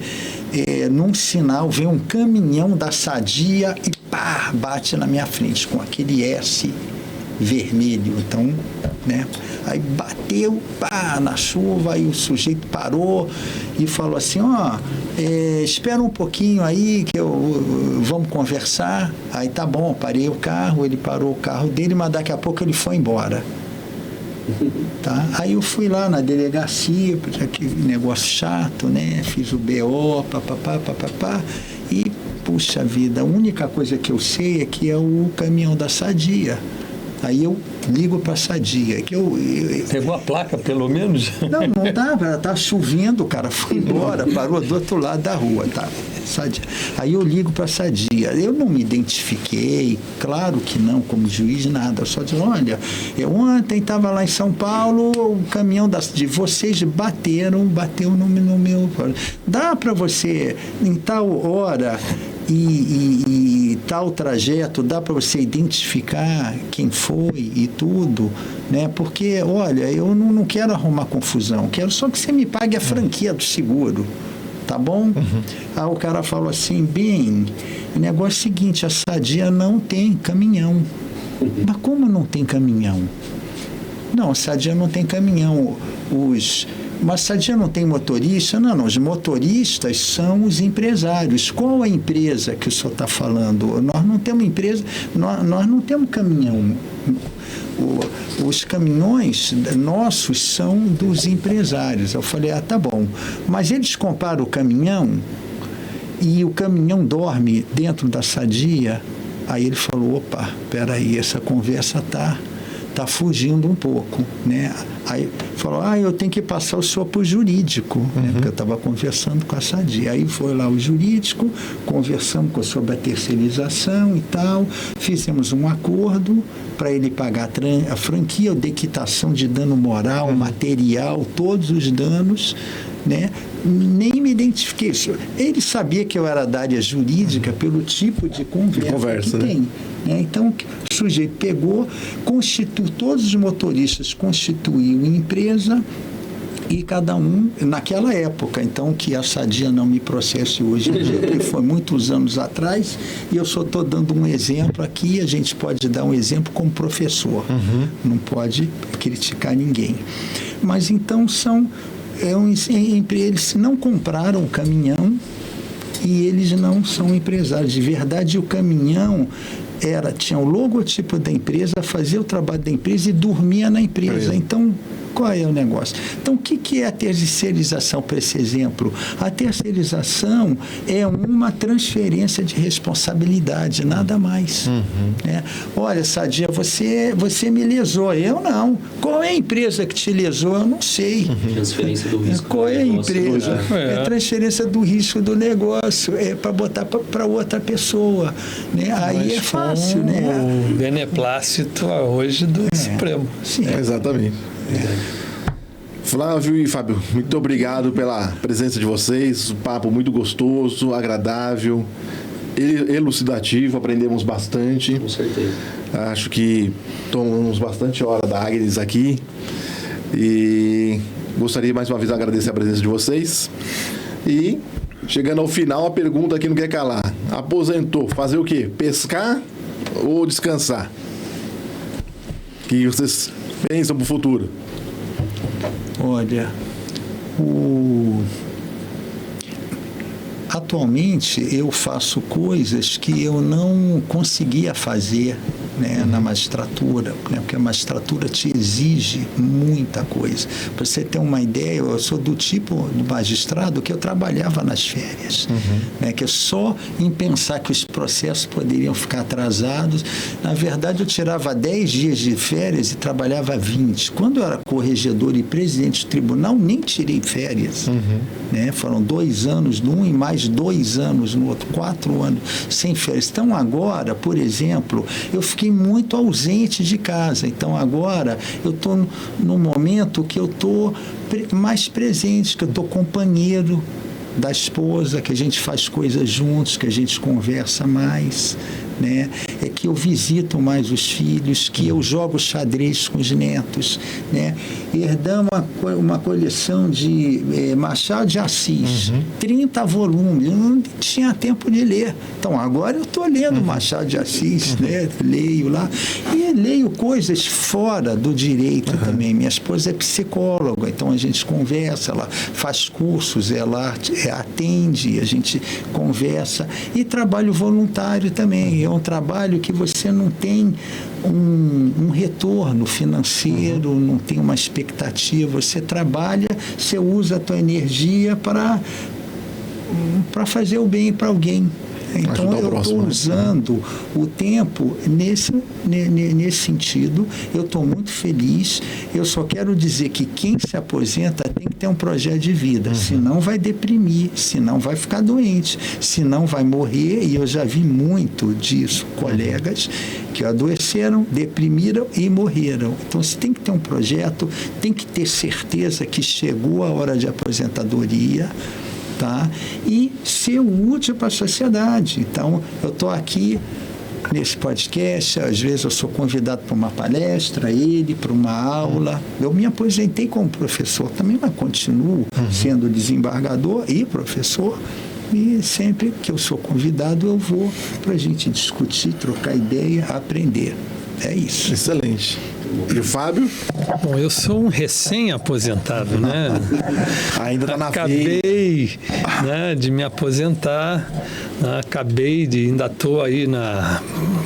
num sinal, vem um caminhão da Sadia e pá, bate na minha frente com aquele S vermelho. Então, né? Aí bateu, pá, na chuva, aí o sujeito parou e falou assim: espera um pouquinho aí que vamos conversar. Aí tá bom, parei o carro, ele parou o carro dele, mas daqui a pouco ele foi embora. Tá? Aí eu fui lá na delegacia, aquele negócio chato, né? Fiz o BO, papapá, e puxa vida, a única coisa que eu sei é que é o caminhão da Sadia. Aí eu ligo para a Sadia. Pegou a placa, pelo menos? Não dava, tá chovendo, o cara foi embora, parou do outro lado da rua, tá? Sadia. Aí eu ligo para a Sadia. Eu não me identifiquei, claro que não, como juiz, nada. Eu só disse, olha, eu ontem estava lá em São Paulo, o caminhão de vocês bateu no meu... Dá para você, em tal hora... E tal trajeto, dá para você identificar quem foi e tudo, né? Porque, olha, eu não quero arrumar confusão, quero só que você me pague a franquia do seguro, tá bom? Aí o cara falou assim, bem, o negócio é o seguinte, a Sadia não tem caminhão. Mas como não tem caminhão? Não, a Sadia não tem caminhão. Mas Sadia não tem motorista? Não, os motoristas são os empresários. Qual a empresa que o senhor está falando? Nós não temos empresa, nós não temos caminhão. Os caminhões nossos são dos empresários. Eu falei, tá bom. Mas eles comparam o caminhão e o caminhão dorme dentro da Sadia. Aí ele falou, opa, peraí, essa conversa está fugindo um pouco, né? Aí falou, eu tenho que passar o senhor para o jurídico, né? Porque eu estava conversando com a Sadia. Aí foi lá o jurídico, conversamos sobre a terceirização e tal, fizemos um acordo para ele pagar a franquia, de quitação de dano moral, material, todos os danos, né? Nem me identifiquei. Ele sabia que eu era da área jurídica pelo tipo de conversa que tem. Então, o sujeito pegou, todos os motoristas constituíram empresa e cada um, naquela época, então, que a Sadia não me processe hoje, porque foi muitos anos atrás, e eu só estou dando um exemplo aqui, a gente pode dar um exemplo como professor, não pode criticar ninguém. Mas então eles não compraram o caminhão e eles não são empresários. De verdade, o caminhão tinha o logotipo da empresa, fazia o trabalho da empresa e dormia na empresa. Então, qual é o negócio? Então, o que é a terceirização para esse exemplo? A terceirização é uma transferência de responsabilidade, nada mais. Né? Olha, Sadia, você me lesou. Eu não. Qual é a empresa que te lesou? Eu não sei. Transferência do risco. Qual é a empresa? É transferência do risco do negócio. É para botar para outra pessoa. Né? Aí é fácil, né? O beneplácito hoje do Supremo. Sim. Exatamente. Flávio e Fábio, muito obrigado pela presença de vocês, um papo muito gostoso, agradável, elucidativo, aprendemos bastante. Com certeza. Acho que tomamos bastante hora da Agnes aqui e gostaria mais uma vez de agradecer a presença de vocês. E chegando ao final, a pergunta que não quer calar: aposentou, fazer o quê? Pescar ou descansar? O que vocês pensam para o futuro? Olha, atualmente eu faço coisas que eu não conseguia fazer, né, na magistratura, né, porque a magistratura te exige muita coisa. Para você ter uma ideia, eu sou do tipo de magistrado que eu trabalhava nas férias, né, que só em pensar que os processos poderiam ficar atrasados, na verdade eu tirava 10 dias de férias e trabalhava 20. Quando eu era corregedor e presidente do tribunal, nem tirei férias. Né, foram 2 anos num e mais 2 anos no outro, 4 anos sem férias. Então agora, por exemplo, eu fiquei muito ausente de casa. Então agora eu estou no momento que eu estou mais presente, que eu estou companheiro da esposa, que a gente faz coisas juntos, que a gente conversa mais, né? É que eu visito mais os filhos, que eu jogo xadrez com os netos, né? Herdamos uma coleção de Machado de Assis, 30 volumes, eu não tinha tempo de ler. Então agora eu estou lendo Machado de Assis, né? Leio lá e leio coisas fora do direito também. Minha esposa é psicóloga, então a gente conversa, ela faz cursos, ela atende, a gente conversa, e trabalho voluntário também. É um trabalho que você não tem um retorno financeiro, não tem uma expectativa, você trabalha, você usa a tua energia para fazer o bem para alguém. Então, eu estou usando o tempo nesse sentido. Eu estou muito feliz. Eu só quero dizer que quem se aposenta tem que ter um projeto de vida, senão vai deprimir, senão vai ficar doente, senão vai morrer, e eu já vi muito disso, colegas que adoeceram, deprimiram e morreram. Então, você tem que ter um projeto, tem que ter certeza que chegou a hora de aposentadoria, tá? E ser útil para a sociedade. Então, eu estou aqui nesse podcast, às vezes eu sou convidado para uma palestra, para uma aula. Eu me aposentei como professor também, mas continuo sendo desembargador e professor. E sempre que eu sou convidado, eu vou para a gente discutir, trocar ideia, aprender. É isso. Excelente. E o Fábio? Bom, eu sou um recém-aposentado, né? Ainda está na Acabei, né, de me aposentar, né? Ainda estou aí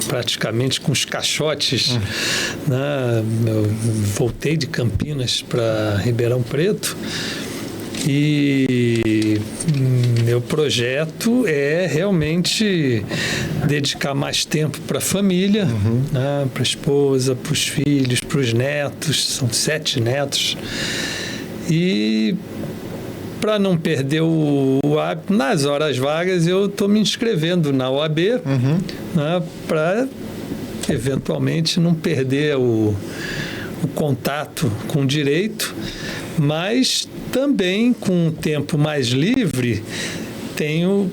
praticamente com os caixotes, né? Eu voltei de Campinas para Ribeirão Preto. E meu projeto é realmente dedicar mais tempo para a família, né, para a esposa, para os filhos, para os netos, são 7 netos. E para não perder o hábito, nas horas vagas eu estou me inscrevendo na OAB, né, para eventualmente não perder o contato com o direito, mas também com um tempo mais livre tenho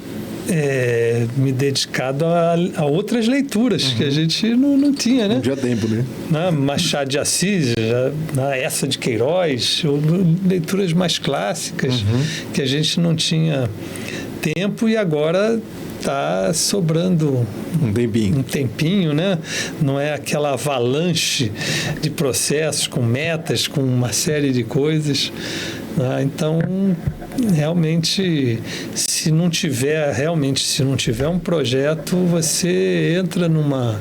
me dedicado a outras leituras que a gente não tinha, né? Não tinha tempo, né? Machado de Assis, Essa de Queiroz, leituras mais clássicas que a gente não tinha tempo e agora está sobrando um tempinho, né? Não é aquela avalanche de processos com metas, com uma série de coisas. Né? Então, realmente, se não tiver um projeto, você entra numa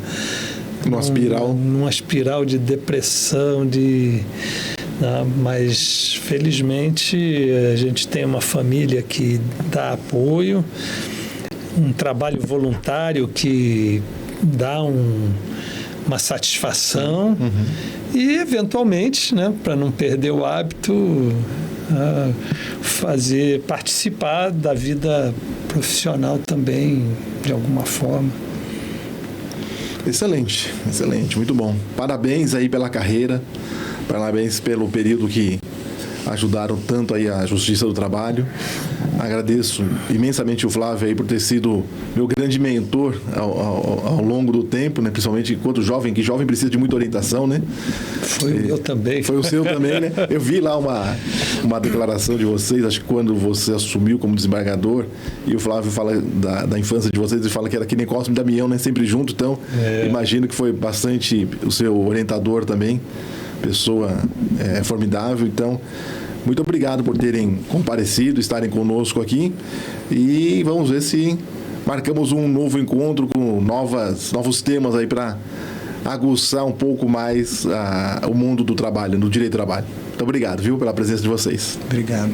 espiral de depressão, mas felizmente a gente tem uma família que dá apoio, um trabalho voluntário que dá uma satisfação e, eventualmente, né, para não perder o hábito, participar da vida profissional também, de alguma forma. Excelente, muito bom. Parabéns aí pela carreira, parabéns pelo período que ajudaram tanto aí a Justiça do Trabalho. Agradeço imensamente o Flávio aí por ter sido meu grande mentor ao longo do tempo, né? Principalmente enquanto jovem, que jovem precisa de muita orientação, né? Foi o meu também. Foi o seu também, né? Eu vi lá uma declaração de vocês, acho que quando você assumiu como desembargador, e o Flávio fala da infância de vocês, ele fala que era que nem Cosme e Damião, né? Sempre junto, então imagino que foi bastante o seu orientador também, pessoa formidável. Então, muito obrigado por terem comparecido, estarem conosco aqui, e vamos ver se marcamos um novo encontro com novos temas aí para aguçar um pouco mais o mundo do trabalho, do direito do trabalho. Muito obrigado, viu, pela presença de vocês. Obrigado.